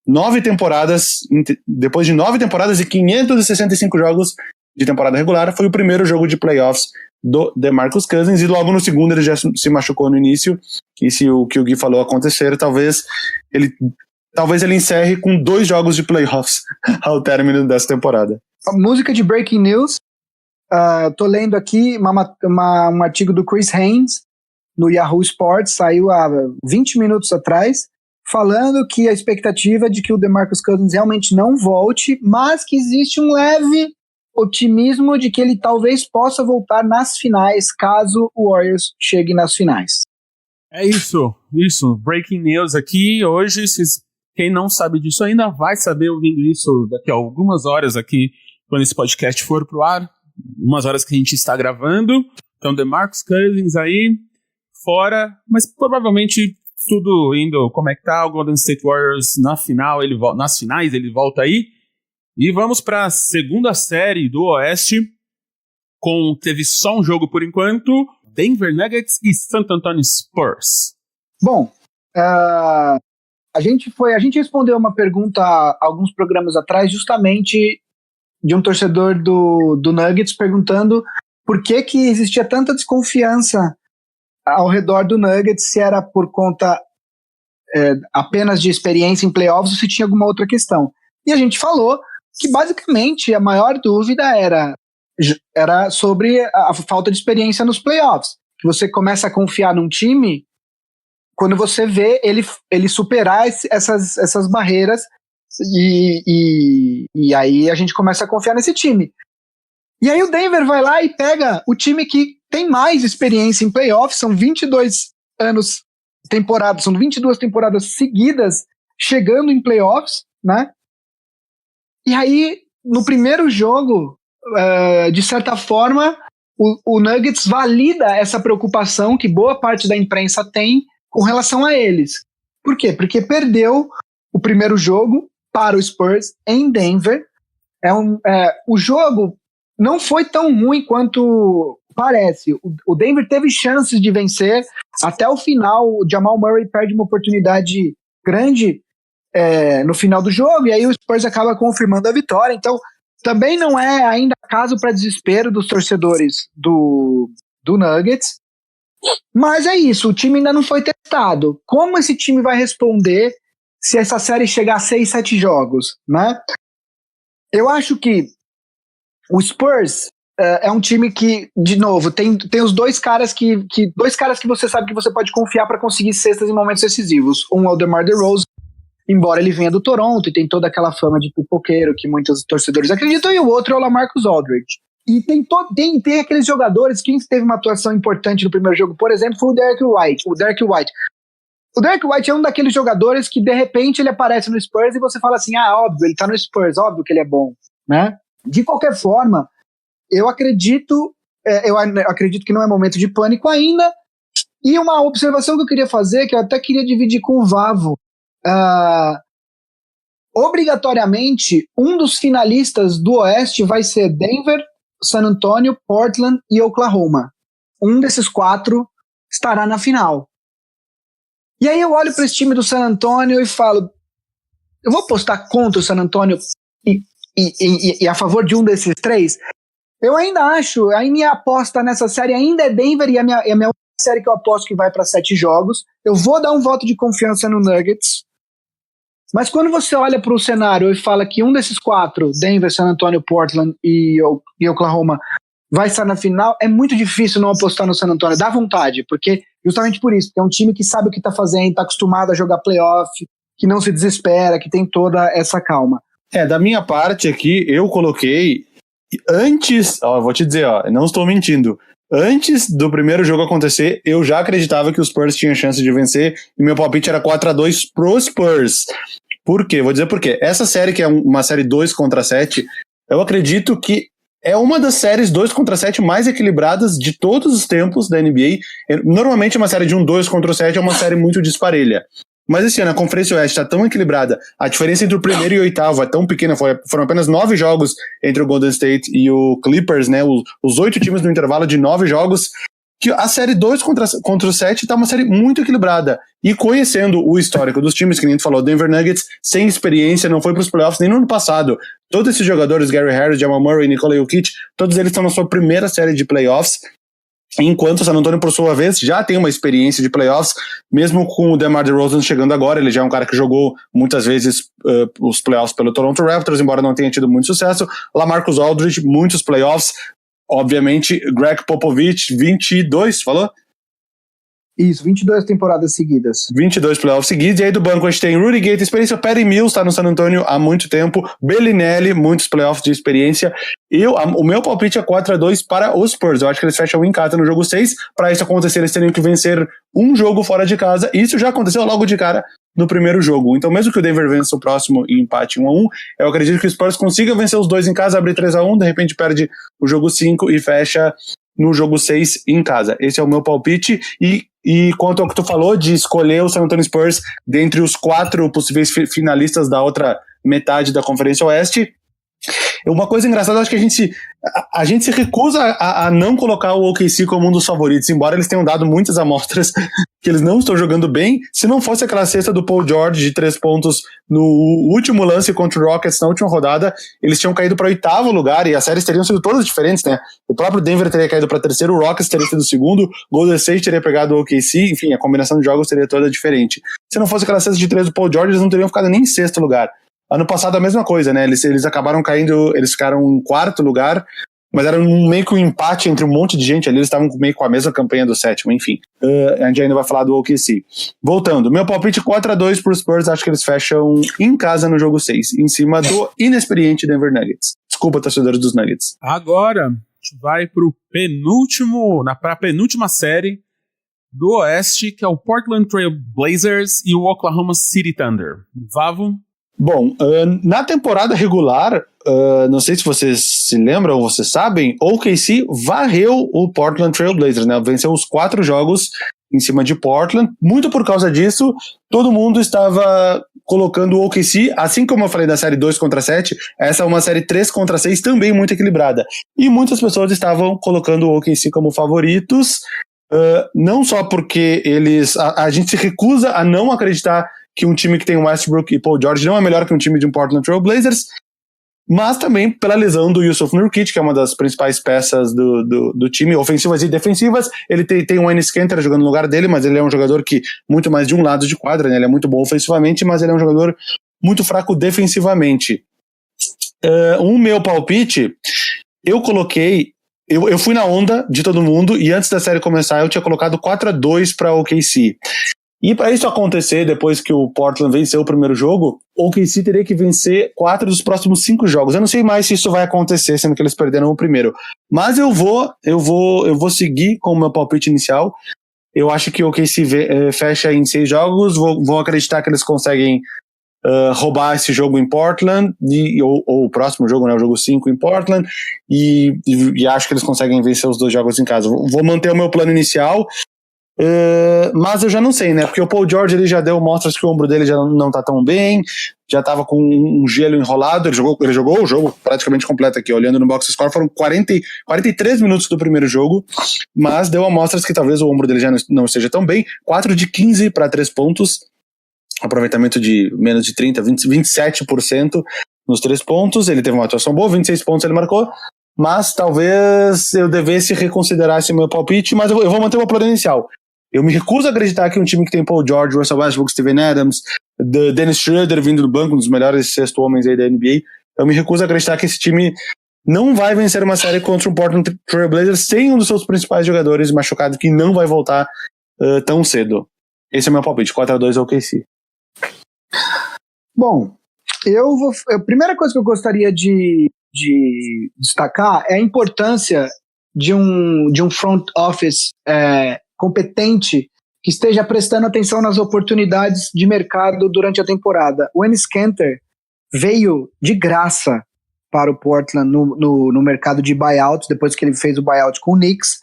9 temporadas, depois de 9 temporadas e 565 jogos de temporada regular, foi o primeiro jogo de playoffs do DeMarcus Cousins, e logo no segundo ele já se machucou no início, e se o que o Gui falou acontecer, talvez ele encerre com 2 jogos de playoffs ao término dessa temporada. A música de Breaking News, tô lendo aqui um artigo do Chris Haynes no Yahoo Sports, saiu há 20 minutos atrás, falando que a expectativa é de que o DeMarcus Cousins realmente não volte, mas que existe um leve otimismo de que ele talvez possa voltar nas finais, caso o Warriors chegue nas finais. É isso. Breaking news aqui. Hoje, quem não sabe disso ainda vai saber ouvindo isso daqui a algumas horas aqui, quando esse podcast for pro ar. Umas horas que a gente está gravando. Então, DeMarcus Cousins aí, fora, mas provavelmente tudo indo como é que tá. O Golden State Warriors nas finais ele volta aí. E vamos para a segunda série do Oeste, teve só um jogo por enquanto, Denver Nuggets e San Antonio Spurs. Bom, a gente respondeu uma pergunta alguns programas atrás, justamente de um torcedor do Nuggets, perguntando por que existia tanta desconfiança ao redor do Nuggets, se era por conta apenas de experiência em playoffs ou se tinha alguma outra questão. E a gente falou que basicamente a maior dúvida era sobre a falta de experiência nos playoffs. Que você começa a confiar num time quando você vê ele superar essas barreiras e aí a gente começa a confiar nesse time. E aí o Denver vai lá e pega o time que tem mais experiência em playoffs, são 22 temporadas seguidas chegando em playoffs, né? E aí, no primeiro jogo, de certa forma, o Nuggets valida essa preocupação que boa parte da imprensa tem com relação a eles. Por quê? Porque perdeu o primeiro jogo para o Spurs em Denver. O jogo não foi tão ruim quanto parece. O Denver teve chances de vencer. Até o final, o Jamal Murray perde uma oportunidade grande no final do jogo, e aí o Spurs acaba confirmando a vitória. Então também não é ainda caso para desespero dos torcedores do Nuggets, mas é isso, o time ainda não foi testado. Como esse time vai responder se essa série chegar a 6, 7 jogos, né? Eu acho que o Spurs é um time que, de novo, tem os dois caras que você sabe que você pode confiar para conseguir cestas em momentos decisivos. Um é o DeMar DeRozan, embora ele venha do Toronto e tem toda aquela fama de pipoqueiro que muitos torcedores acreditam, e o outro é o LaMarcus Aldridge. E tem aqueles jogadores, quem teve uma atuação importante no primeiro jogo, por exemplo, foi o Derek White. O Derek White é um daqueles jogadores que, de repente, ele aparece no Spurs e você fala assim, óbvio, ele tá no Spurs, óbvio que ele é bom, né? De qualquer forma, eu acredito que não é momento de pânico ainda. E uma observação que eu queria fazer, que eu até queria dividir com o Vavo, obrigatoriamente, um dos finalistas do Oeste vai ser Denver, San Antonio, Portland e Oklahoma. Um desses 4 estará na final. E aí eu olho para esse time do San Antonio e falo, eu vou apostar contra o San Antonio e a favor de um desses 3? Eu ainda acho, a minha aposta nessa série ainda é Denver, e a minha série que eu aposto que vai para 7 jogos. Eu vou dar um voto de confiança no Nuggets. Mas quando você olha para o cenário e fala que um desses 4, Denver, San Antonio, Portland e Oklahoma, vai estar na final, é muito difícil não apostar no San Antonio. Dá vontade, justamente por isso, porque é um time que sabe o que está fazendo, está acostumado a jogar playoff, que não se desespera, que tem toda essa calma. Da minha parte aqui, eu coloquei antes, vou te dizer, não estou mentindo, antes do primeiro jogo acontecer, eu já acreditava que os Spurs tinham chance de vencer, e meu palpite era 4-2 pro Spurs. Por quê? Vou dizer por quê. Essa série, que é uma série 2 contra 7, eu acredito que é uma das séries 2 contra 7 mais equilibradas de todos os tempos da NBA. Normalmente uma série de 2 contra 7 é uma série muito disparelha. Mas esse ano a Conferência Oeste está tão equilibrada, a diferença entre o primeiro e o oitavo é tão pequena, foram apenas 9 jogos entre o Golden State e o Clippers, né? Os 8 times no intervalo de 9 jogos, que a série 2 contra o 7 está uma série muito equilibrada. E conhecendo o histórico dos times, que nem tu falou, Denver Nuggets, sem experiência, não foi para os playoffs nem no ano passado. Todos esses jogadores, Gary Harris, Jamal Murray, Nikola Jokic, todos eles estão na sua primeira série de playoffs. Enquanto o San Antonio, por sua vez, já tem uma experiência de playoffs, mesmo com o DeMar DeRozan chegando agora. Ele já é um cara que jogou muitas vezes os playoffs pelo Toronto Raptors, embora não tenha tido muito sucesso. LaMarcus Aldridge, muitos playoffs. Obviamente, Greg Popovich, 22, falou? Isso, 22 temporadas seguidas. 22 playoffs seguidos. E aí do banco a gente tem Rudy Gay, experiência. Patty Mills está no San Antonio há muito tempo. Bellinelli, muitos playoffs de experiência. O meu palpite é 4-2 para os Spurs. Eu acho que eles fecham em casa no jogo 6. Para isso acontecer, eles teriam que vencer um jogo fora de casa. E isso já aconteceu logo de cara no primeiro jogo. Então, mesmo que o Denver vença o próximo e empate 1-1, eu acredito que o Spurs consiga vencer os dois em casa, abrir 3-1, de repente perde o jogo 5 e fecha no jogo 6 em casa. Esse é o meu palpite. E quanto ao que tu falou de escolher o San Antonio Spurs dentre os 4 possíveis finalistas da outra metade da Conferência Oeste, uma coisa engraçada, acho que a gente se recusa a não colocar o OKC como um dos favoritos, embora eles tenham dado muitas amostras que eles não estão jogando bem. Se não fosse aquela cesta do Paul George de 3 pontos no último lance contra o Rockets na última rodada, eles tinham caído para 8º lugar e as séries teriam sido todas diferentes, né? O próprio Denver teria caído para 3º, o Rockets teria sido 2º, Golden State teria pegado o OKC, enfim, a combinação de jogos seria toda diferente. Se não fosse aquela cesta de 3 do Paul George, eles não teriam ficado nem em 6º lugar. Ano passado a mesma coisa, né? Eles acabaram caindo, eles ficaram em 4º lugar, mas era meio que um empate entre um monte de gente ali, eles estavam meio com a mesma campanha do 7º, enfim. A gente ainda vai falar do OKC. Voltando, meu palpite 4-2 pro Spurs, acho que eles fecham em casa no jogo 6, em cima do inexperiente Denver Nuggets. Desculpa, torcedores dos Nuggets. Agora, a gente vai pra penúltima série do Oeste, que é o Portland Trail Blazers e o Oklahoma City Thunder. Vavo? Bom, na temporada regular, não sei se vocês se lembram ou vocês sabem, o OKC varreu o Portland Trail Blazers, né? Venceu os 4 jogos em cima de Portland. Muito por causa disso, todo mundo estava colocando o OKC, assim como eu falei da série 2-7, essa é uma série 3-6 também muito equilibrada. E muitas pessoas estavam colocando o OKC como favoritos, não só porque a gente se recusa a não acreditar que um time que tem Westbrook e Paul George não é melhor que um time de um Portland Trail Blazers, mas também pela lesão do Yusuf Nurkic, que é uma das principais peças do time, ofensivas e defensivas. Ele tem o Enes Kanter jogando no lugar dele, mas ele é um jogador que muito mais de um lado de quadra, né? Ele é muito bom ofensivamente, mas ele é um jogador muito fraco defensivamente. O meu palpite, eu coloquei, eu fui na onda de todo mundo, e antes da série começar eu tinha colocado 4-2 para o OKC. E para isso acontecer, depois que o Portland venceu o primeiro jogo, o OKC teria que vencer 4 dos próximos 5 jogos. Eu não sei mais se isso vai acontecer, sendo que eles perderam o primeiro. Mas eu vou seguir com o meu palpite inicial. Eu acho que o OKC fecha em 6 jogos. Vou acreditar que eles conseguem roubar esse jogo em Portland, ou o próximo jogo, né, o jogo 5 em Portland, e acho que eles conseguem vencer os 2 jogos em casa. Vou manter o meu plano inicial. Mas eu já não sei, né? Porque o Paul George ele já deu mostras que o ombro dele já não tá tão bem, já tava com um gelo enrolado. Ele jogou o jogo praticamente completo aqui, olhando no box score, foram 43 minutos do primeiro jogo, mas deu amostras que talvez o ombro dele já não esteja tão bem. 4 de 15 para 3 pontos, aproveitamento de menos de 27% nos 3 pontos. Ele teve uma atuação boa, 26 pontos ele marcou, mas talvez eu devesse reconsiderar esse meu palpite, mas eu vou manter o meu plano inicial. Eu me recuso a acreditar que um time que tem Paul George, Russell Westbrook, Steven Adams, Dennis Schroeder vindo do banco, um dos melhores 6º homens aí da NBA, eu me recuso a acreditar que esse time não vai vencer uma série contra o Portland Trail Blazers sem um dos seus principais jogadores machucado, que não vai voltar tão cedo. Esse é o meu palpite, 4-2 ao OKC. Bom, a primeira coisa que eu gostaria de destacar é a importância de um front office competente que esteja prestando atenção nas oportunidades de mercado durante a temporada. O Enes Kanter veio de graça para o Portland no mercado de buyout, depois que ele fez o buyout com o Knicks,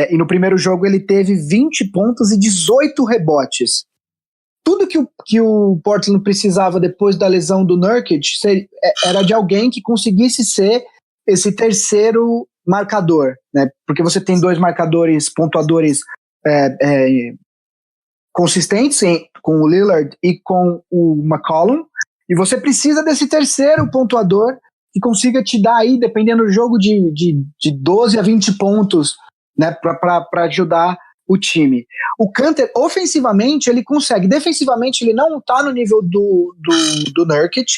e no primeiro jogo ele teve 20 pontos e 18 rebotes. Tudo que o Portland precisava depois da lesão do Nurkic era de alguém que conseguisse ser esse terceiro marcador, né? Porque você tem 2 marcadores, pontuadores consistentes com o Lillard e com o McCollum, e você precisa desse terceiro pontuador que consiga te dar aí, dependendo do jogo, de 12 a 20 pontos né, para ajudar o time. O Kanter, ofensivamente, ele consegue. Defensivamente, ele não tá no nível do Nurkic,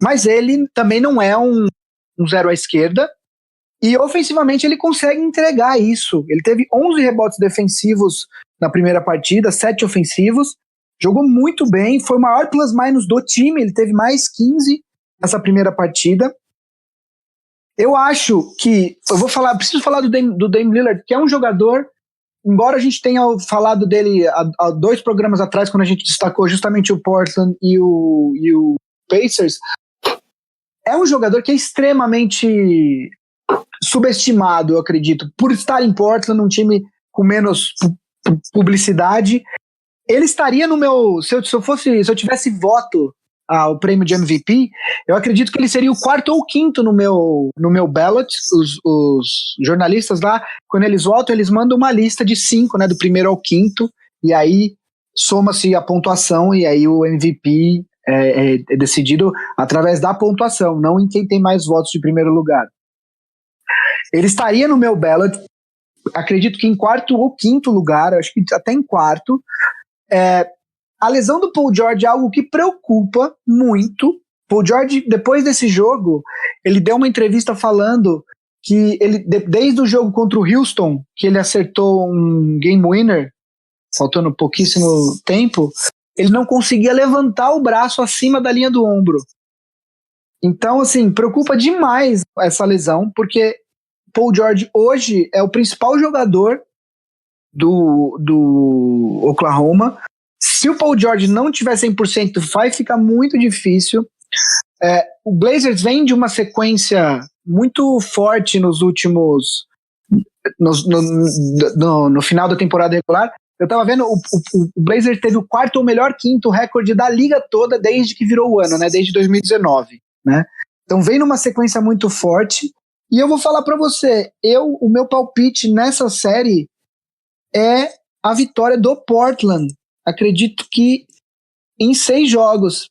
mas ele também não é um zero à esquerda. E ofensivamente, ele consegue entregar isso. Ele teve 11 rebotes defensivos na primeira partida, 7 ofensivos. Jogou muito bem, foi o maior plus-minus do time. Ele teve mais 15 nessa primeira partida. Eu acho que... preciso falar do Dame Lillard, que é um jogador... Embora a gente tenha falado dele há 2 programas atrás, quando a gente destacou justamente o Portland e o Pacers, é um jogador que é extremamente subestimado, eu acredito, por estar em Portland, um time com menos publicidade. Ele estaria no meu... Se eu tivesse voto ao prêmio de MVP, eu acredito que ele seria o 4º ou 5º no meu ballot. Os jornalistas lá, quando eles votam, eles mandam uma lista de 5, né, do 1º ao 5º, e aí soma-se a pontuação, e aí o MVP é decidido através da pontuação, não em quem tem mais votos de primeiro lugar. Ele estaria no meu ballot, acredito que em 4º ou 5º lugar, acho que até em 4º. A lesão do Paul George é algo que preocupa muito. Paul George, depois desse jogo, ele deu uma entrevista falando que ele, desde o jogo contra o Houston, que ele acertou um game winner, faltando pouquíssimo tempo, ele não conseguia levantar o braço acima da linha do ombro. Então, assim, preocupa demais essa lesão, porque Paul George hoje é o principal jogador do Oklahoma. Se o Paul George não tiver 100%, vai ficar muito difícil. O Blazers vem de uma sequência muito forte nos últimos... No final da temporada regular. Eu tava vendo, o Blazers teve o 4º ou melhor 5º recorde da liga toda desde que virou o ano, né? Desde 2019, né? Então vem numa sequência muito forte. E eu vou falar pra você, o meu palpite nessa série é a vitória do Portland. Acredito que em 6 jogos,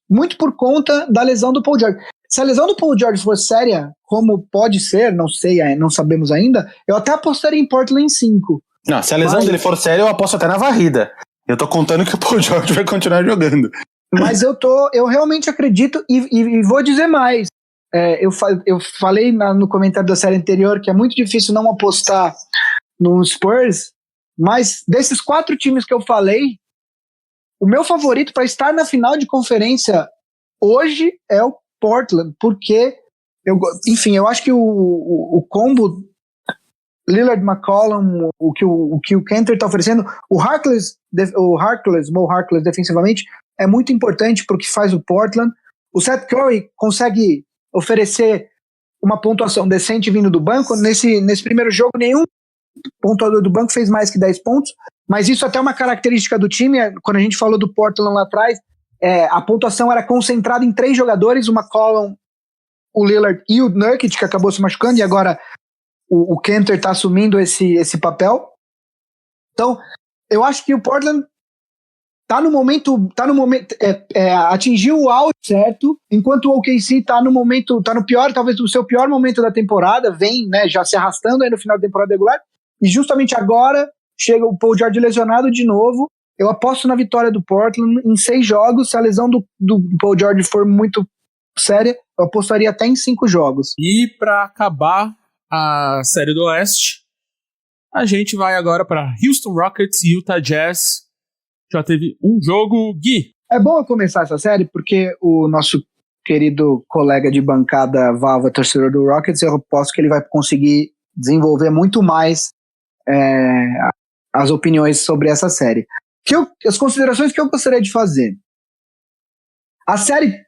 muito por conta da lesão do Paul George. Se a lesão do Paul George for séria, como pode ser, não sei, não sabemos ainda, eu até apostaria em Portland em 5. Não, se a lesão dele for séria, eu aposto até na varrida. Eu tô contando que o Paul George vai continuar jogando. Mas eu realmente acredito e vou dizer mais. Eu falei no comentário da série anterior que é muito difícil não apostar no Spurs, mas desses 4 times que eu falei, o meu favorito para estar na final de conferência hoje é o Portland, porque eu acho que o combo Lillard-McCollum, o que o Kanter está oferecendo, o Mo Harkless defensivamente é muito importante para o que faz o Portland. O Seth Curry consegue oferecer uma pontuação decente vindo do banco. Nesse primeiro jogo, nenhum pontuador do banco fez mais que 10 pontos, mas isso até é uma característica do time. Quando a gente falou do Portland lá atrás, a pontuação era concentrada em 3 jogadores, o McCollum, o Lillard e o Nurkic, que acabou se machucando, e agora o Kanter está assumindo esse papel. Então, eu acho que o Portland atingiu o auge certo, enquanto o OKC tá no pior, talvez o seu pior momento da temporada, vem, né, já se arrastando aí no final da temporada regular, e justamente agora chega o Paul George lesionado de novo. Eu aposto na vitória do Portland em 6 jogos. Se a lesão do Paul George for muito séria, eu apostaria até em 5 jogos. E para acabar a série do Oeste, a gente vai agora para Houston Rockets e Utah Jazz. Já teve um jogo, Gui. É bom eu começar essa série porque o nosso querido colega de bancada Valva, torcedor do Rockets, eu aposto que ele vai conseguir desenvolver muito mais as opiniões sobre essa série. As considerações que eu gostaria de fazer. A série,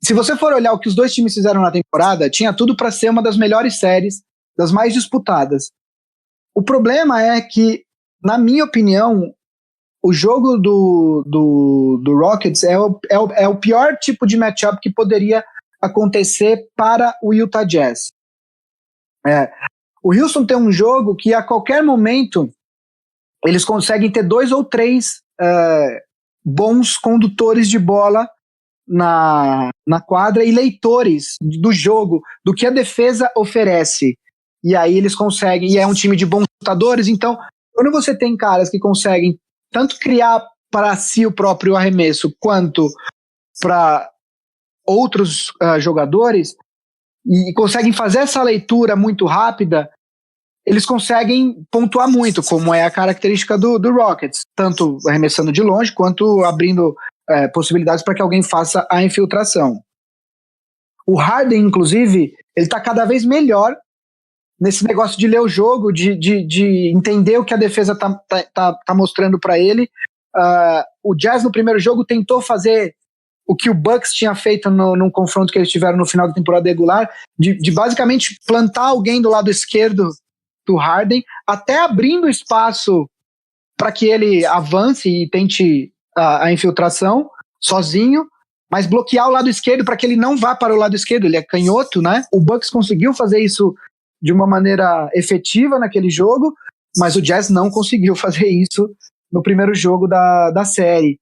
se você for olhar o que os dois times fizeram na temporada, tinha tudo para ser uma das melhores séries, das mais disputadas. O problema é que, na minha opinião, o jogo do Rockets é o pior tipo de matchup que poderia acontecer para o Utah Jazz. O Houston tem um jogo que a qualquer momento eles conseguem ter 2 ou 3 bons condutores de bola na quadra e leitores do jogo, do que a defesa oferece. e aí eles conseguem, e é um time de bons chutadores, então quando você tem caras que conseguem tanto criar para si o próprio arremesso, quanto para outros jogadores, e conseguem fazer essa leitura muito rápida, eles conseguem pontuar muito, como é a característica do Rockets, tanto arremessando de longe, quanto abrindo possibilidades para que alguém faça a infiltração. O Harden, inclusive, ele está cada vez melhor nesse negócio de ler o jogo, de entender o que a defesa tá mostrando para ele. O Jazz no primeiro jogo tentou fazer o que o Bucks tinha feito num confronto que eles tiveram no final da temporada regular, de basicamente plantar alguém do lado esquerdo do Harden, até abrindo espaço para que ele avance e tente a infiltração sozinho, mas bloquear o lado esquerdo para que ele não vá para o lado esquerdo, ele é canhoto, né? O Bucks conseguiu fazer isso de uma maneira efetiva naquele jogo, mas o Jazz não conseguiu fazer isso no primeiro jogo da série.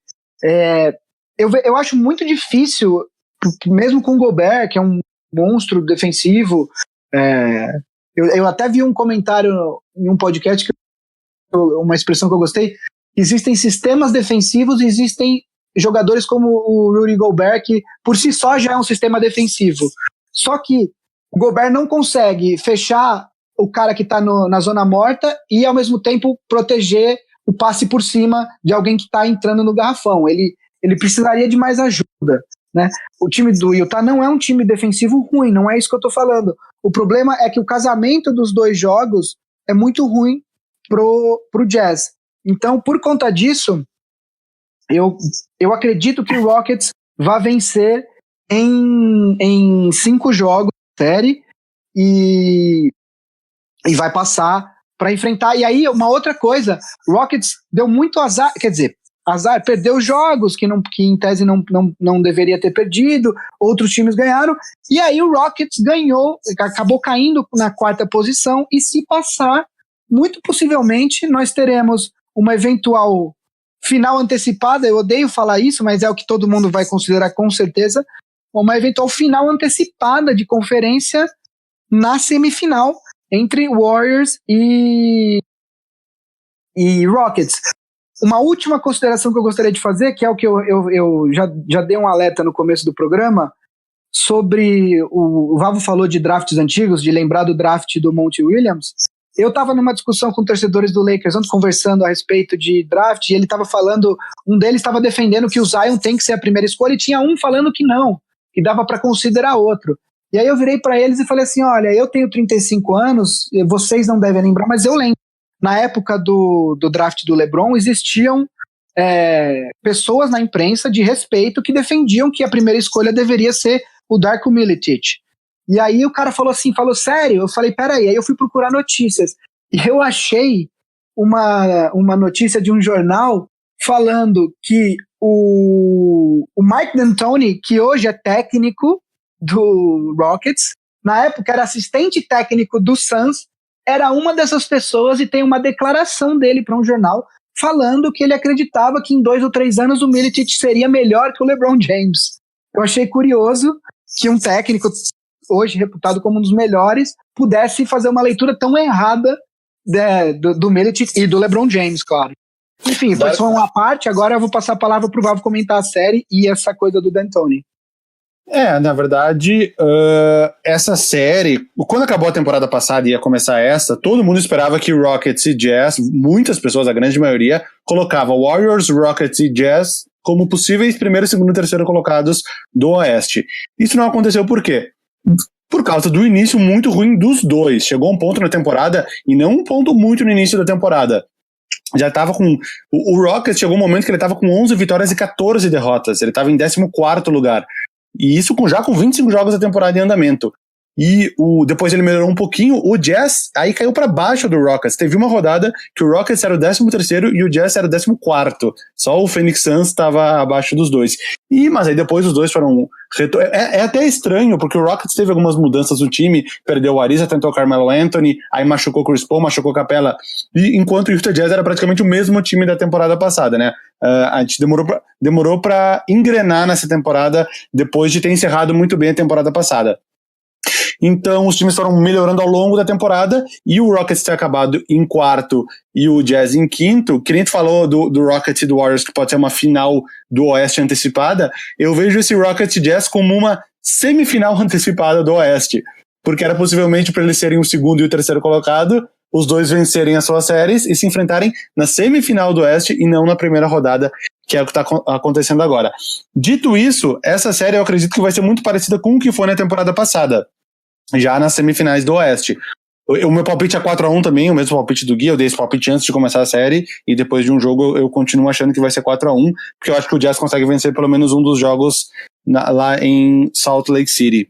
Eu acho muito difícil, mesmo com o Gobert, que é um monstro defensivo. Eu até vi um comentário em um podcast, uma expressão que eu gostei: existem sistemas defensivos e existem jogadores como o Rudy Gobert, que por si só já é um sistema defensivo. Só que o Gobert não consegue fechar o cara que está na zona morta e, ao mesmo tempo, proteger o passe por cima de alguém que está entrando no garrafão. Ele precisaria de mais ajuda, né? O time do Utah não é um time defensivo ruim, não é isso que eu estou falando. O problema é que o casamento dos dois jogos é muito ruim pro Jazz. Então, por conta disso, eu acredito que o Rockets vai vencer em 5 jogos de série e vai passar para enfrentar. E aí, uma outra coisa, o Rockets deu muito azar, quer dizer, perdeu jogos que em tese não deveria ter perdido, outros times ganharam, e aí o Rockets ganhou, acabou caindo na 4ª posição, e se passar, muito possivelmente nós teremos uma eventual final antecipada. Eu odeio falar isso, mas é o que todo mundo vai considerar com certeza, uma eventual final antecipada de conferência na semifinal entre Warriors e Rockets. Uma última consideração que eu gostaria de fazer, que é o que eu já dei um alerta no começo do programa, sobre o Vavo falou de drafts antigos, de lembrar do draft do Monty Williams. Eu estava numa discussão com torcedores do Lakers, ontem, conversando a respeito de draft, e ele estava falando, um deles estava defendendo que o Zion tem que ser a primeira escolha, e tinha um falando que não, que dava para considerar outro. E aí eu virei para eles e falei assim: olha, eu tenho 35 anos, vocês não devem lembrar, mas eu lembro. Na época do draft do LeBron, existiam pessoas na imprensa de respeito que defendiam que a primeira escolha deveria ser o Darko Milicic. E aí o cara falou sério? Eu falei, peraí. Aí eu fui procurar notícias. E eu achei uma notícia de um jornal falando que o Mike D'Antoni, que hoje é técnico do Rockets, na época era assistente técnico do Suns, era uma dessas pessoas, e tem uma declaração dele para um jornal falando que ele acreditava que em 2 ou 3 anos o Milicic seria melhor que o LeBron James. Eu achei curioso que um técnico, hoje reputado como um dos melhores, pudesse fazer uma leitura tão errada do Milicic e do LeBron James, claro. Enfim, foi só uma parte. Agora eu vou passar a palavra pro Vavo comentar a série e essa coisa do D'Antoni. Na verdade, essa série, quando acabou a temporada passada e ia começar essa, todo mundo esperava que Rockets e Jazz, muitas pessoas, a grande maioria, colocava Warriors, Rockets e Jazz como possíveis primeiro, segundo e terceiro colocados do Oeste. Isso não aconteceu por quê? Por causa do início muito ruim dos dois. Chegou um ponto na temporada, e não um ponto muito no início da temporada. Já estava com... O Rockets chegou um momento que ele estava com 11 vitórias e 14 derrotas. Ele estava em 14º lugar. E isso já com 25 jogos da temporada em andamento. E depois ele melhorou um pouquinho. O Jazz aí caiu para baixo do Rockets. Teve uma rodada que o Rockets era o 13º e o Jazz era o 14º. Só o Phoenix Suns estava abaixo dos dois. Mas aí depois os dois foram... É até estranho, porque o Rockets teve algumas mudanças no time. Perdeu o Ariza, tentou o Carmelo Anthony, aí machucou o Chris Paul, machucou o Capela. E enquanto o Utah Jazz era praticamente o mesmo time da temporada passada, né? A gente demorou para engrenar nessa temporada depois de ter encerrado muito bem a temporada passada. Então os times foram melhorando ao longo da temporada, e o Rockets ter acabado em quarto e o Jazz em quinto. Que nem a gente falou do Rockets e do Warriors, que pode ser uma final do Oeste antecipada. Eu vejo esse Rockets Jazz como uma semifinal antecipada do Oeste, porque era possivelmente para eles serem o segundo e o terceiro colocado, os dois vencerem as suas séries e se enfrentarem na semifinal do Oeste e não na primeira rodada, que é o que está acontecendo agora. Dito isso, essa série eu acredito que vai ser muito parecida com o que foi na temporada passada, já nas semifinais do Oeste. O meu palpite é 4-1 também, o mesmo palpite do Gui. Eu dei esse palpite antes de começar a série, e depois de um jogo eu continuo achando que vai ser 4-1, porque eu acho que o Jazz consegue vencer pelo menos um dos jogos lá em Salt Lake City.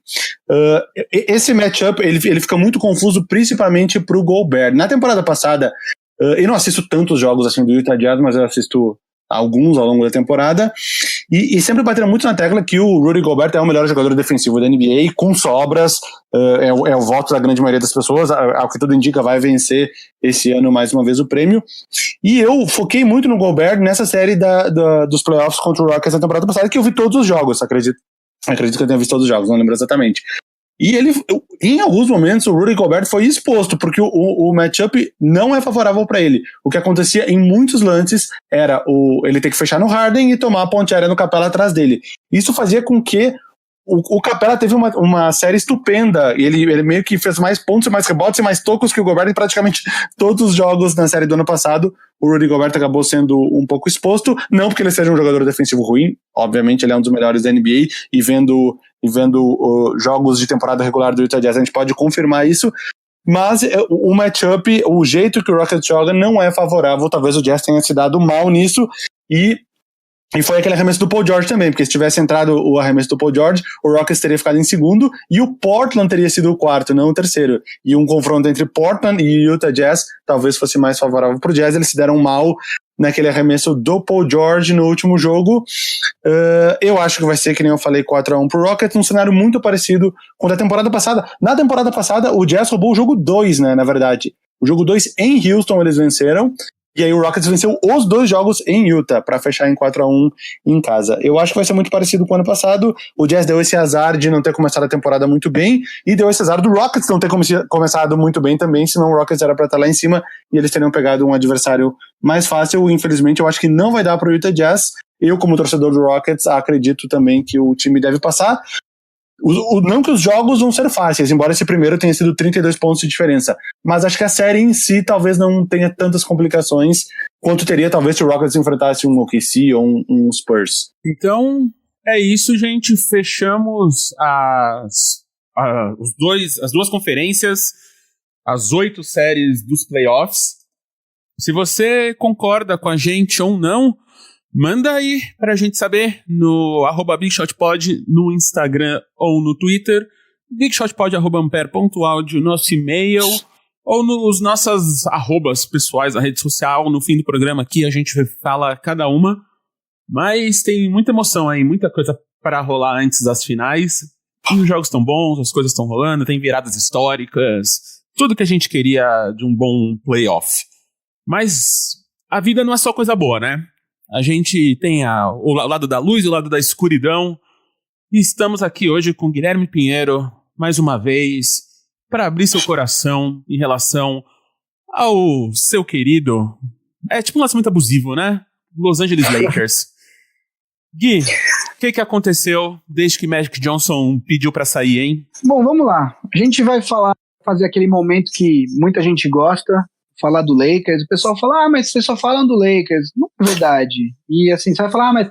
Esse matchup ele fica muito confuso, principalmente pro Gobert. Na temporada passada, eu não assisto tantos jogos assim do Utah Jazz, mas eu assisto alguns ao longo da temporada, e sempre bateram muito na tecla que o Rudy Gobert é o melhor jogador defensivo da NBA, com sobras, é o voto da grande maioria das pessoas, ao que tudo indica vai vencer esse ano mais uma vez o prêmio, e eu foquei muito no Gobert nessa série dos playoffs contra o Rockets na temporada passada, que eu vi todos os jogos, acredito que eu tenha visto todos os jogos, não lembro exatamente. E em alguns momentos, o Rudy Gobert foi exposto, porque o matchup não é favorável para ele. O que acontecia em muitos lances era ele ter que fechar no Harden e tomar a ponte aérea no Capela atrás dele. Isso fazia com que o Capela teve uma série estupenda. Ele meio que fez mais pontos, mais rebotes e mais tocos que o Gobert em praticamente todos os jogos na série do ano passado. O Rudy Gobert acabou sendo um pouco exposto, não porque ele seja um jogador defensivo ruim, obviamente ele é um dos melhores da NBA, e vendo jogos de temporada regular do Utah Jazz, a gente pode confirmar isso, mas o matchup, o jeito que o Rockets joga não é favorável. Talvez o Jazz tenha se dado mal nisso, e foi aquele arremesso do Paul George também, porque se tivesse entrado o arremesso do Paul George, o Rockets teria ficado em segundo, e o Portland teria sido o quarto, não o terceiro. E um confronto entre Portland e Utah Jazz talvez fosse mais favorável pro Jazz. Eles se deram mal naquele arremesso do Paul George no último jogo. Eu acho que vai ser, que nem eu falei, 4-1 pro Rockets, um cenário muito parecido com o da temporada passada. Na temporada passada, o Jazz roubou o jogo 2, né, na verdade. O jogo 2 em Houston eles venceram, e aí o Rockets venceu os 2 jogos em Utah para fechar em 4-1 em casa. Eu acho que vai ser muito parecido com o ano passado. O Jazz deu esse azar de não ter começado a temporada muito bem, e deu esse azar do Rockets não ter começado muito bem também, senão o Rockets era para estar lá em cima e eles teriam pegado um adversário mais fácil. Infelizmente eu acho que não vai dar para o Utah Jazz. Eu, como torcedor do Rockets, acredito também que o time deve passar. Não que os jogos vão ser fáceis, embora esse primeiro tenha sido 32 pontos de diferença, mas acho que a série em si talvez não tenha tantas complicações quanto teria talvez se o Rockets enfrentasse um OKC ou um Spurs. Então é isso, gente, fechamos as 2 conferências, as 8 séries dos playoffs. Se você concorda com a gente ou não, manda aí pra gente saber no @BigShotPod no Instagram ou no Twitter, BigShotPod@ampere.audio, nosso e-mail, ou nos nossas arrobas pessoais na rede social. No fim do programa aqui a gente fala cada uma, mas tem muita emoção aí, muita coisa para rolar antes das finais. Os jogos estão bons, as coisas estão rolando, tem viradas históricas, tudo que a gente queria de um bom playoff. Mas a vida não é só coisa boa, né? A gente tem o lado da luz e o lado da escuridão. E estamos aqui hoje com Guilherme Pinheiro, mais uma vez, para abrir seu coração em relação ao seu querido... É tipo um lançamento abusivo, né? Los Angeles Lakers. Gui, o que aconteceu desde que Magic Johnson pediu para sair, hein? Bom, vamos lá. A gente vai fazer aquele momento que muita gente gosta, falar do Lakers. O pessoal fala, mas vocês só falam do Lakers. Não é verdade. E assim, você vai falar, mas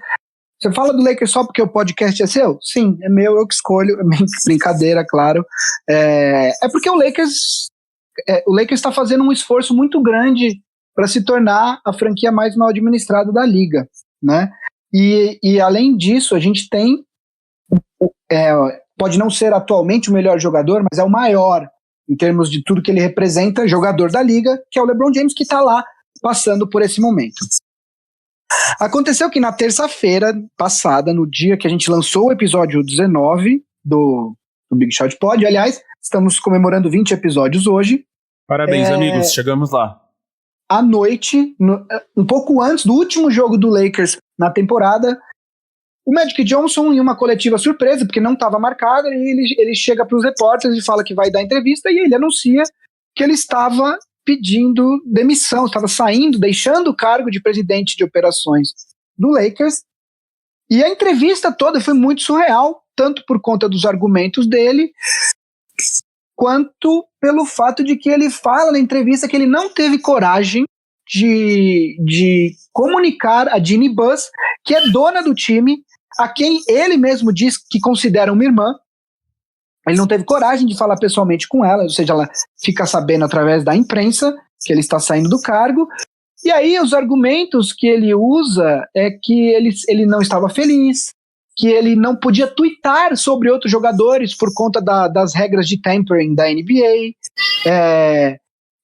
você fala do Lakers só porque o podcast é seu? Sim, é meu, eu que escolho. É brincadeira, claro. É porque o Lakers está fazendo um esforço muito grande para se tornar a franquia mais mal administrada da liga, né? E além disso, a gente tem pode não ser atualmente o melhor jogador, mas é o maior em termos de tudo que ele representa, jogador da liga, que é o LeBron James, que está lá passando por esse momento. Aconteceu que na terça-feira passada, no dia que a gente lançou o episódio 19 do Big Shot Pod, aliás, estamos comemorando 20 episódios hoje. Parabéns, amigos, chegamos lá. À noite, um pouco antes do último jogo do Lakers na temporada, O Magic Johnson, em uma coletiva surpresa, porque não estava marcada, ele chega para os repórteres e fala que vai dar entrevista, e ele anuncia que ele estava pedindo demissão, estava saindo, deixando o cargo de presidente de operações do Lakers. E a entrevista toda foi muito surreal, tanto por conta dos argumentos dele, quanto pelo fato de que ele fala na entrevista que ele não teve coragem de comunicar a Jeannie Buss, que é dona do time, a quem ele mesmo diz que considera uma irmã. Ele não teve coragem de falar pessoalmente com ela, ou seja, ela fica sabendo através da imprensa que ele está saindo do cargo. E aí os argumentos que ele usa é que ele não estava feliz, que ele não podia tweetar sobre outros jogadores por conta das regras de tampering da NBA.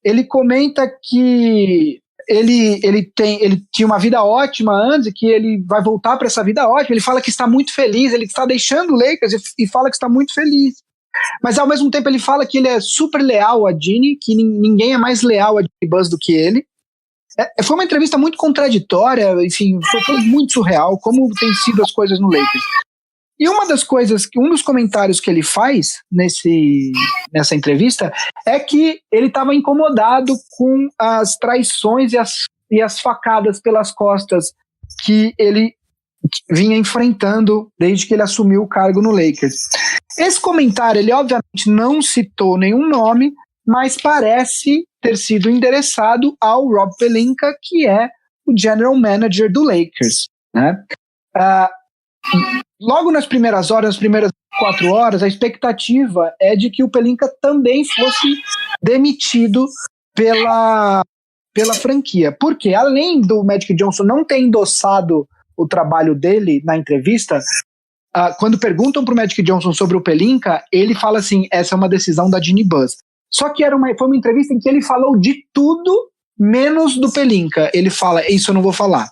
Ele comenta que ele tinha uma vida ótima antes, que ele vai voltar para essa vida ótima. Ele fala que está muito feliz, ele está deixando o Lakers e fala que está muito feliz. Mas ao mesmo tempo ele fala que ele é super leal a Jeannie, que ninguém é mais leal a Jeannie Buss do que ele. Foi uma entrevista muito contraditória, enfim, foi muito surreal, como tem sido as coisas no Lakers. E um dos comentários que ele faz nessa entrevista é que ele estava incomodado com as traições e as facadas pelas costas que ele vinha enfrentando desde que ele assumiu o cargo no Lakers. Esse comentário, ele obviamente não citou nenhum nome, mas parece ter sido endereçado ao Rob Pelinka, que é o General Manager do Lakers, né? Logo nas primeiras 4 horas, a expectativa é de que o Pelinka também fosse demitido pela franquia. Porque, além do Magic Johnson não ter endossado o trabalho dele na entrevista, quando perguntam para o Magic Johnson sobre o Pelinka, ele fala assim, essa é uma decisão da Jeannie Buss. Só que foi uma entrevista em que ele falou de tudo menos do Pelinka. Ele fala, isso eu não vou falar.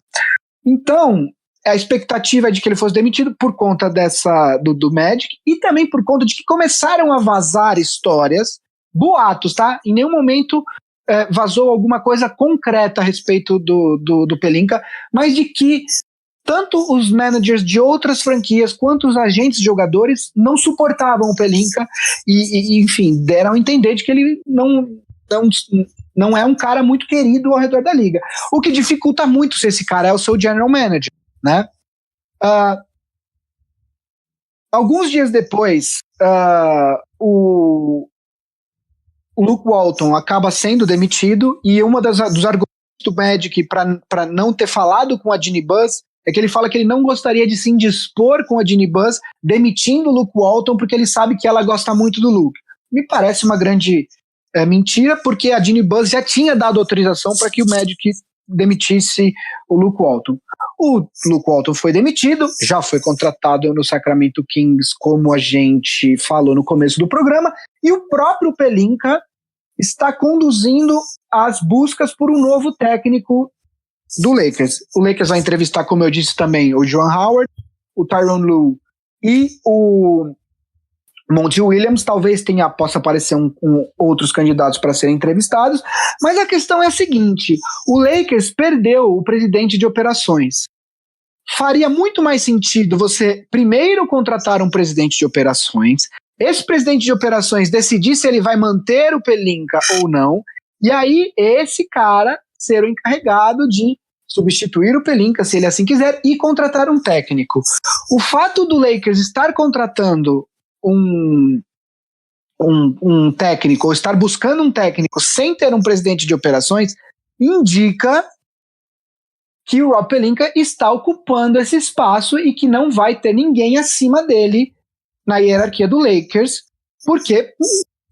Então, a expectativa é de que ele fosse demitido por conta do Magic e também por conta de que começaram a vazar histórias, boatos, tá? Em nenhum momento vazou alguma coisa concreta a respeito do Pelinka, mas de que tanto os managers de outras franquias quanto os agentes de jogadores não suportavam o Pelinka e enfim, deram a entender de que ele não é um cara muito querido ao redor da liga. O que dificulta muito se esse cara é o seu general manager, né? Alguns dias depois, o Luke Walton acaba sendo demitido e dos argumentos do Magic para não ter falado com a Jeannie Buss é que ele fala que ele não gostaria de se indispor com a Jeannie Buss demitindo o Luke Walton porque ele sabe que ela gosta muito do Luke. Me parece uma grande mentira, porque a Jeannie Buss já tinha dado autorização para que o Magic demitisse o Luke Walton. O Luke Walton foi demitido, já foi contratado no Sacramento Kings, como a gente falou no começo do programa, e o próprio Pelinka está conduzindo as buscas por um novo técnico do Lakers. O Lakers vai entrevistar, como eu disse também, o Juwan Howard, o Tyronn Lue e o Monty Williams. Talvez possa aparecer outros candidatos para serem entrevistados, mas a questão é a seguinte: o Lakers perdeu o presidente de operações. Faria muito mais sentido você primeiro contratar um presidente de operações, esse presidente de operações decidir se ele vai manter o Pelinka ou não, e aí esse cara ser o encarregado de substituir o Pelinka, se ele assim quiser, e contratar um técnico. O fato do Lakers estar contratando um técnico, ou estar buscando um técnico sem ter um presidente de operações, indica que o Rob Pelinka está ocupando esse espaço e que não vai ter ninguém acima dele na hierarquia do Lakers, porque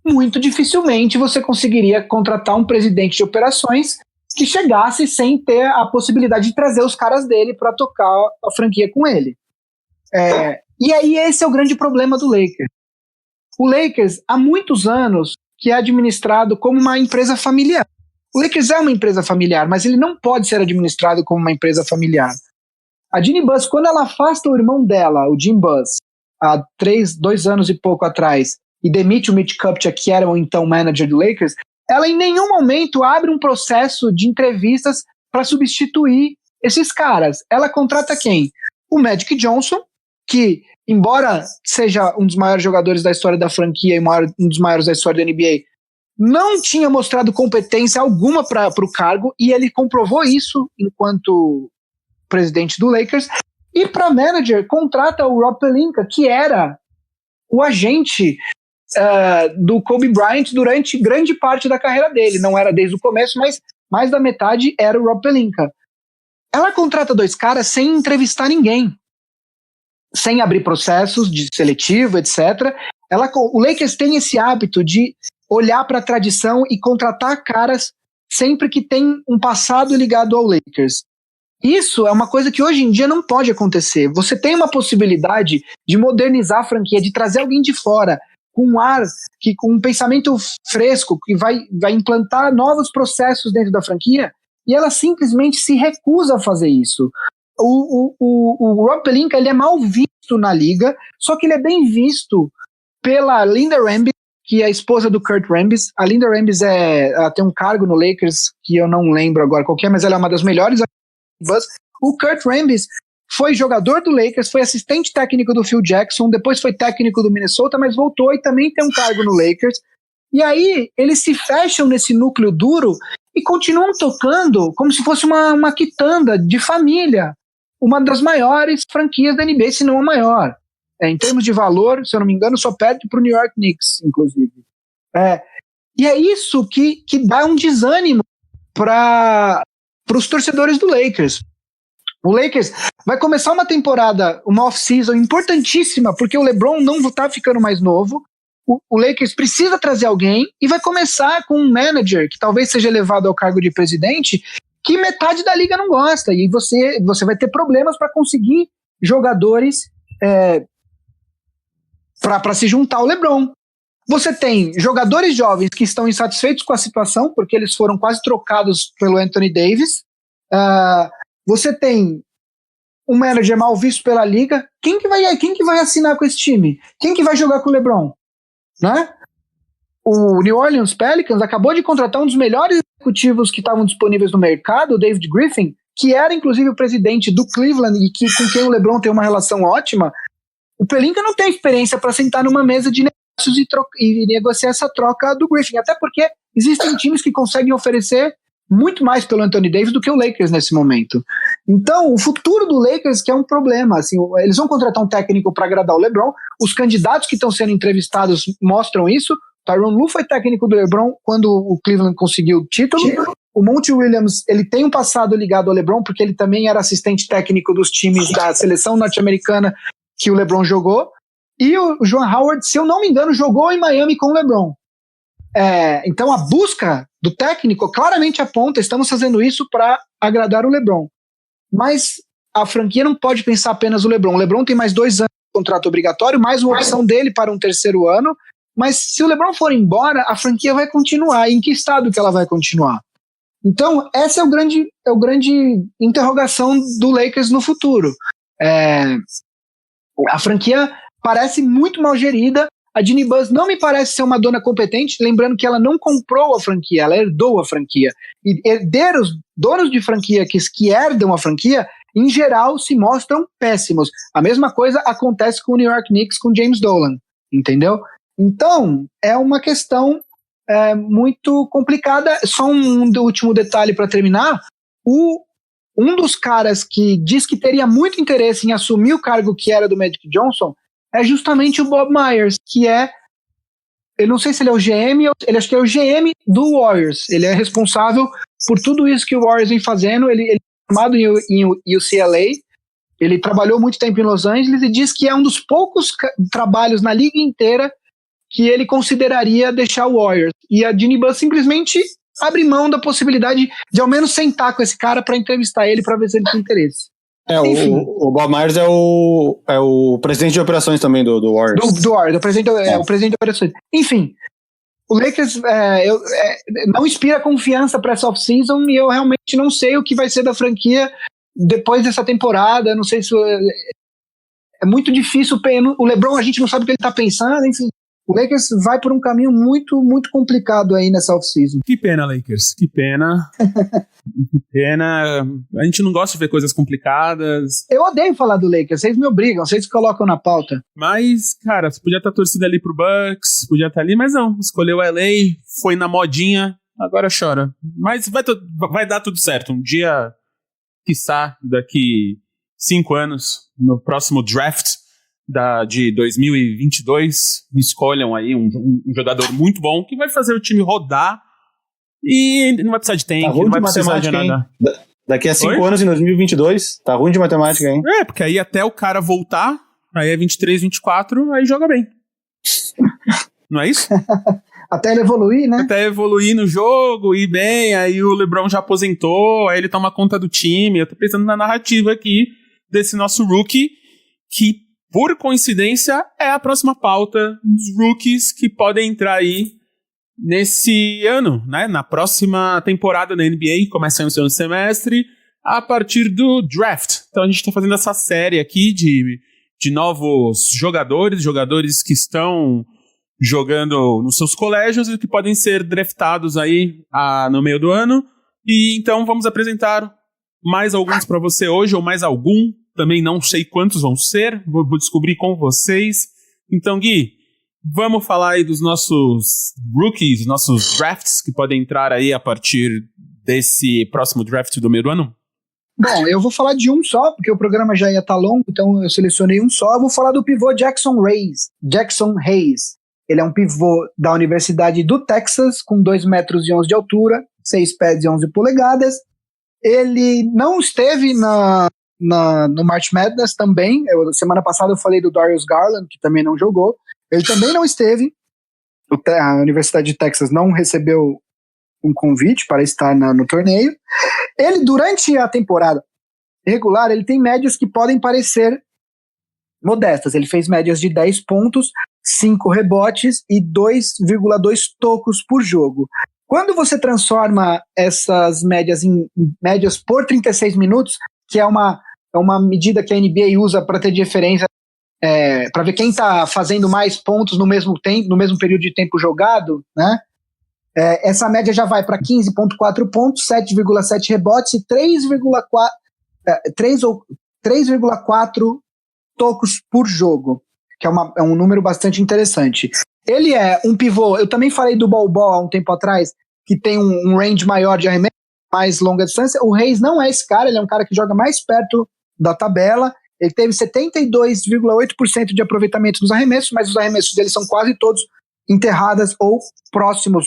muito dificilmente você conseguiria contratar um presidente de operações que chegasse sem ter a possibilidade de trazer os caras dele para tocar a franquia com ele. E aí esse é o grande problema do Lakers. O Lakers, há muitos anos, que é administrado como uma empresa familiar. O Lakers é uma empresa familiar, mas ele não pode ser administrado como uma empresa familiar. A Jeannie Buss, quando ela afasta o irmão dela, o Jim Buss, há 2 anos e pouco atrás, e demite o Mitch Kupchak, que era o então manager do Lakers, ela em nenhum momento abre um processo de entrevistas para substituir esses caras. Ela contrata quem? o Magic Johnson, que, embora seja um dos maiores jogadores da história da franquia e um dos maiores da história da NBA, não tinha mostrado competência alguma para o cargo, e ele comprovou isso enquanto presidente do Lakers. E para manager, contrata o Rob Pelinka, que era o agente do Kobe Bryant durante grande parte da carreira dele. Não era desde o começo, mas mais da metade era o Rob Pelinka. Ela contrata 2 caras sem entrevistar ninguém, sem abrir processos de seletivo, etc. O Lakers tem esse hábito de olhar para a tradição e contratar caras sempre que tem um passado ligado ao Lakers. Isso é uma coisa que hoje em dia não pode acontecer. Você tem uma possibilidade de modernizar a franquia, de trazer alguém de fora, com um ar, com um pensamento fresco, que vai implantar novos processos dentro da franquia, e ela simplesmente se recusa a fazer isso. O Rob Pelinka, ele é mal visto na liga, só que ele é bem visto pela Linda Rambis, que é a esposa do Kurt Rambis. A Linda Rambis ela tem um cargo no Lakers que eu não lembro agora qual que é, mas ela é uma das melhores. O Kurt Rambis foi jogador do Lakers, foi assistente técnico do Phil Jackson, depois foi técnico do Minnesota, mas voltou e também tem um cargo no Lakers. E aí eles se fecham nesse núcleo duro e continuam tocando como se fosse uma quitanda de família, uma das maiores franquias da NBA, se não a maior. Em termos de valor, se eu não me engano, só perde para o New York Knicks, inclusive. E é isso que dá um desânimo para os torcedores do Lakers. O Lakers vai começar uma temporada, uma off-season importantíssima, porque o LeBron não está ficando mais novo. O Lakers precisa trazer alguém e vai começar com um manager que talvez seja elevado ao cargo de presidente, que metade da liga não gosta, e você vai ter problemas para conseguir jogadores para se juntar ao LeBron. Você tem jogadores jovens que estão insatisfeitos com a situação, porque eles foram quase trocados pelo Anthony Davis. Você tem um manager mal visto pela liga. Quem que vai assinar com esse time? Quem que vai jogar com o LeBron? Né? O New Orleans Pelicans acabou de contratar um dos melhores executivos que estavam disponíveis no mercado, o David Griffin, que era inclusive o presidente do Cleveland e com quem o LeBron tem uma relação ótima. O Pelinka não tem experiência para sentar numa mesa de negócios e negociar essa troca do Griffin, até porque existem times que conseguem oferecer muito mais pelo Anthony Davis do que o Lakers nesse momento. Então, o futuro do Lakers que é um problema. Assim, eles vão contratar um técnico para agradar o LeBron. Os candidatos que estão sendo entrevistados mostram isso. Tyronn Lue foi técnico do LeBron quando o Cleveland conseguiu o título. O Monty Williams, ele tem um passado ligado ao LeBron, porque ele também era assistente técnico dos times da seleção norte-americana que o LeBron jogou. E o Juwan Howard, se eu não me engano, jogou em Miami com o LeBron. Então a busca do técnico claramente aponta, estamos fazendo isso para agradar o LeBron. Mas a franquia não pode pensar apenas o LeBron. O LeBron tem mais 2 anos de contrato obrigatório, mais uma opção dele para um 3º ano. Mas se o LeBron for embora, a franquia vai continuar. Em que estado que ela vai continuar? Então, essa é o grande interrogação do Lakers no futuro. A franquia parece muito mal gerida. A Jeannie Buss não me parece ser uma dona competente, lembrando que ela não comprou a franquia, ela herdou a franquia. E herdeiros, donos de franquia que herdam a franquia, em geral, se mostram péssimos. A mesma coisa acontece com o New York Knicks, com James Dolan, entendeu? Então, é uma questão muito complicada. Só um último detalhe para terminar. Um dos caras que diz que teria muito interesse em assumir o cargo que era do Magic Johnson é justamente o Bob Myers, que eu não sei se ele é o GM, ele acho que é o GM do Warriors. Ele é responsável por tudo isso que o Warriors vem fazendo. Ele é formado em UCLA, ele trabalhou muito tempo em Los Angeles e diz que é um dos poucos trabalhos na liga inteira que ele consideraria deixar o Warriors. E a Jeannie Buss simplesmente abre mão da possibilidade de ao menos sentar com esse cara para entrevistar ele, para ver se ele tem interesse. O Bob Myers é o presidente de operações também do Warriors. Do Warriors, o presidente de operações. Enfim, o Lakers não inspira confiança para essa off-season e eu realmente não sei o que vai ser da franquia depois dessa temporada. Não sei se é muito difícil. O LeBron, a gente não sabe o que ele está pensando. Enfim, O Lakers vai por um caminho muito, muito complicado aí nessa off-season. Que pena, Lakers. Que pena. Que pena. A gente não gosta de ver coisas complicadas. Eu odeio falar do Lakers. Vocês me obrigam, vocês colocam na pauta. Mas, cara, você podia estar torcida ali pro Bucks, podia estar ali, mas não. Escolheu LA, foi na modinha, agora chora. Mas vai dar tudo certo. Um dia, quiçá, daqui 5 anos, no próximo draft de 2022, escolham aí um jogador muito bom que vai fazer o time rodar e não vai precisar de tempo, não vai precisar de nada. Daqui a 5 anos, em 2022, tá ruim de matemática, hein? Porque aí até o cara voltar, aí é 23, 24, aí joga bem. Não é isso? Até ele evoluir, né? Até evoluir no jogo, ir bem, aí o LeBron já aposentou, aí ele toma conta do time. Eu tô pensando na narrativa aqui desse nosso rookie, que por coincidência é a próxima pauta dos rookies que podem entrar aí nesse ano, né? Na próxima temporada da NBA, começa no segundo semestre, a partir do draft. Então a gente tá fazendo essa série aqui de novos jogadores que estão jogando nos seus colégios e que podem ser draftados aí no meio do ano. E então vamos apresentar mais alguns para você hoje, ou mais algum. Também não sei quantos vão ser, vou descobrir com vocês. Então, Gui, vamos falar aí dos nossos rookies, nossos drafts que podem entrar aí a partir desse próximo draft do meio do ano? Bom, eu vou falar de um só, porque o programa já ia estar longo, então eu selecionei um só. Eu vou falar do pivô Jackson Hayes. Ele é um pivô da Universidade do Texas, com 2 metros e 11 de altura, 6 pés e 11 polegadas. Ele não esteve no March Madness também. Semana passada eu falei do Darius Garland, que também não jogou. Ele também não esteve. A Universidade de Texas não recebeu um convite para estar no torneio. Ele, durante a temporada regular, ele tem médias que podem parecer modestas. Ele fez médias de 10 pontos, 5 rebotes e 2,2 tocos por jogo. Quando você transforma essas médias em médias por 36 minutos, que é uma medida que a NBA usa para ter diferença, para ver quem está fazendo mais pontos no mesmo período de tempo jogado, né? Essa média já vai para 15,4 pontos, 7,7 rebotes e 3,4 tocos por jogo, que é um número bastante interessante. Ele é um pivô, eu também falei do Bol Bol há um tempo atrás, que tem um range maior de arremesso, mais longa distância. O Hayes não é esse cara, ele é um cara que joga mais perto da tabela. Ele teve 72,8% de aproveitamento nos arremessos, mas os arremessos dele são quase todos enterradas ou próximos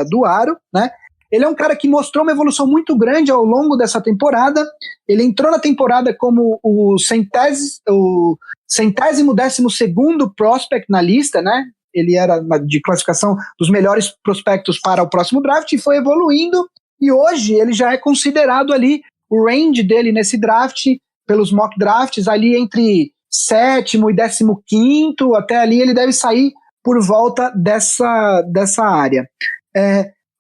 do aro, né? Ele é um cara que mostrou uma evolução muito grande ao longo dessa temporada. Ele entrou na temporada como o 112º prospect na lista, né? Ele era de classificação dos melhores prospectos para o próximo draft e foi evoluindo, e hoje ele já é considerado ali, o range dele nesse draft, pelos mock drafts, ali entre 7º e 15º, até ali ele deve sair por volta dessa área.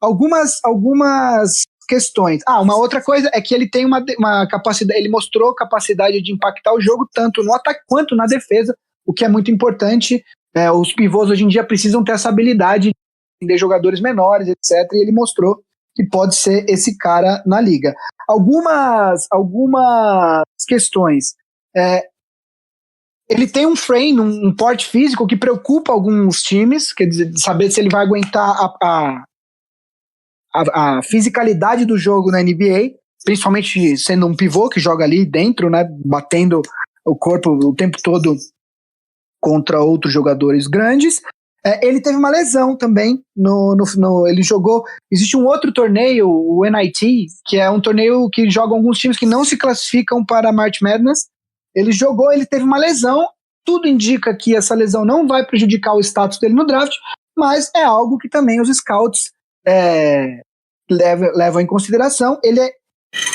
Algumas questões. Uma outra coisa é que ele tem uma capacidade, ele mostrou capacidade de impactar o jogo tanto no ataque quanto na defesa, o que é muito importante. Os pivôs hoje em dia precisam ter essa habilidade de entender jogadores menores, etc. E ele mostrou que pode ser esse cara na liga. Algumas questões. Ele tem um frame, um porte físico que preocupa alguns times, quer dizer, saber se ele vai aguentar a fisicalidade do jogo na NBA, principalmente sendo um pivô que joga ali dentro, né, batendo o corpo o tempo todo contra outros jogadores grandes. Ele teve uma lesão também, ele jogou, existe um outro torneio, o NIT, que é um torneio que jogam alguns times que não se classificam para a March Madness. Ele jogou, ele teve uma lesão, tudo indica que essa lesão não vai prejudicar o status dele no draft, mas é algo que também os scouts levam em consideração.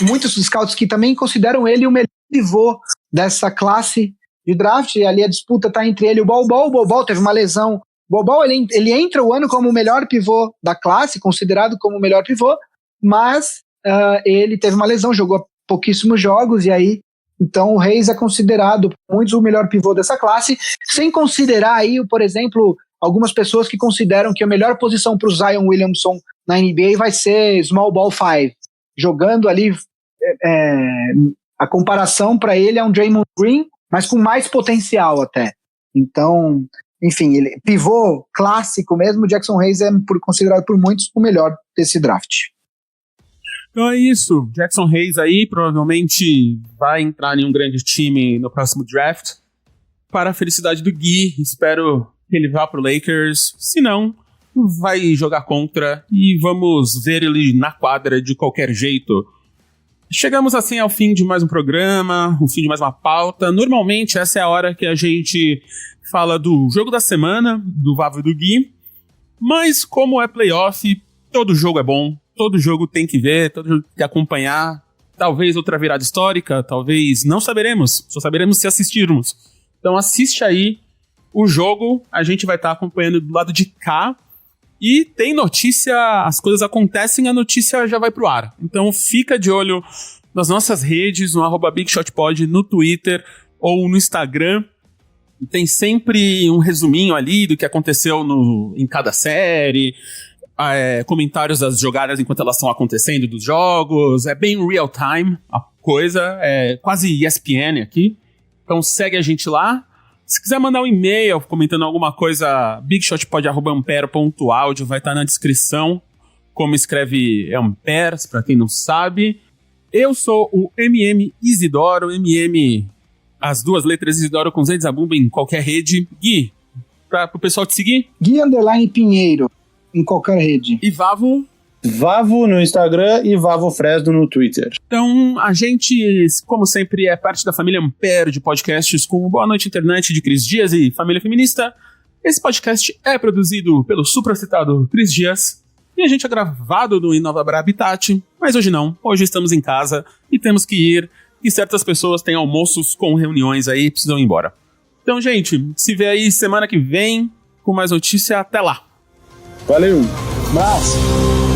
Muitos scouts que também consideram ele o melhor pivô dessa classe de draft, e ali a disputa está entre ele e o Bol Bol. O Bol Bol teve uma lesão. O Bol Bol, ele entra o ano como o melhor pivô da classe, considerado como o melhor pivô, mas ele teve uma lesão, jogou pouquíssimos jogos, e aí, então, o Hayes é considerado por muitos o melhor pivô dessa classe, sem considerar aí, por exemplo, algumas pessoas que consideram que a melhor posição para o Zion Williamson na NBA vai ser small ball 5, jogando ali, a comparação para ele é um Draymond Green, mas com mais potencial até. Então, enfim, ele pivô clássico mesmo, o Jackson Hayes é considerado por muitos o melhor desse draft. Então é isso, Jackson Hayes aí provavelmente vai entrar em um grande time no próximo draft, para a felicidade do Gui, espero que ele vá pro Lakers, se não, vai jogar contra e vamos ver ele na quadra de qualquer jeito. Chegamos assim ao fim de mais um programa, o fim de mais uma pauta. Normalmente essa é a hora que a gente fala do jogo da semana, do Vavo e do Gui, mas como é playoff, todo jogo é bom, todo jogo tem que ver, todo jogo tem que acompanhar, talvez outra virada histórica, talvez não saberemos, só saberemos se assistirmos. Então assiste aí o jogo, a gente vai estar acompanhando do lado de cá, e tem notícia, as coisas acontecem, a notícia já vai pro ar. Então fica de olho nas nossas redes, no @BigShotPod, no Twitter ou no Instagram. Tem sempre um resuminho ali do que aconteceu em cada série, comentários das jogadas enquanto elas estão acontecendo dos jogos. É bem real time a coisa, é quase ESPN aqui. Então segue a gente lá. Se quiser mandar um e-mail comentando alguma coisa, bigshotpod@ampere.audio, vai estar na descrição, como escreve Amperes, pra quem não sabe. Eu sou o MM Isidoro, MM, as duas letras Isidoro com Z de Zabumba em qualquer rede. Gui, pro pessoal te seguir? Gui Pinheiro, em qualquer rede. E Vavo? Vavo no Instagram e Vavo Fresno no Twitter. Então, a gente, como sempre, é parte da família Ampere de podcasts com Boa Noite Internet de Cris Dias e Família Feminista. Esse podcast é produzido pelo supracitado Cris Dias e a gente é gravado no Inova Habitat, mas hoje não. Hoje estamos em casa e temos que ir, e certas pessoas têm almoços com reuniões aí e precisam ir embora. Então, gente, se vê aí semana que vem com mais notícia. Até lá! Valeu! Mas...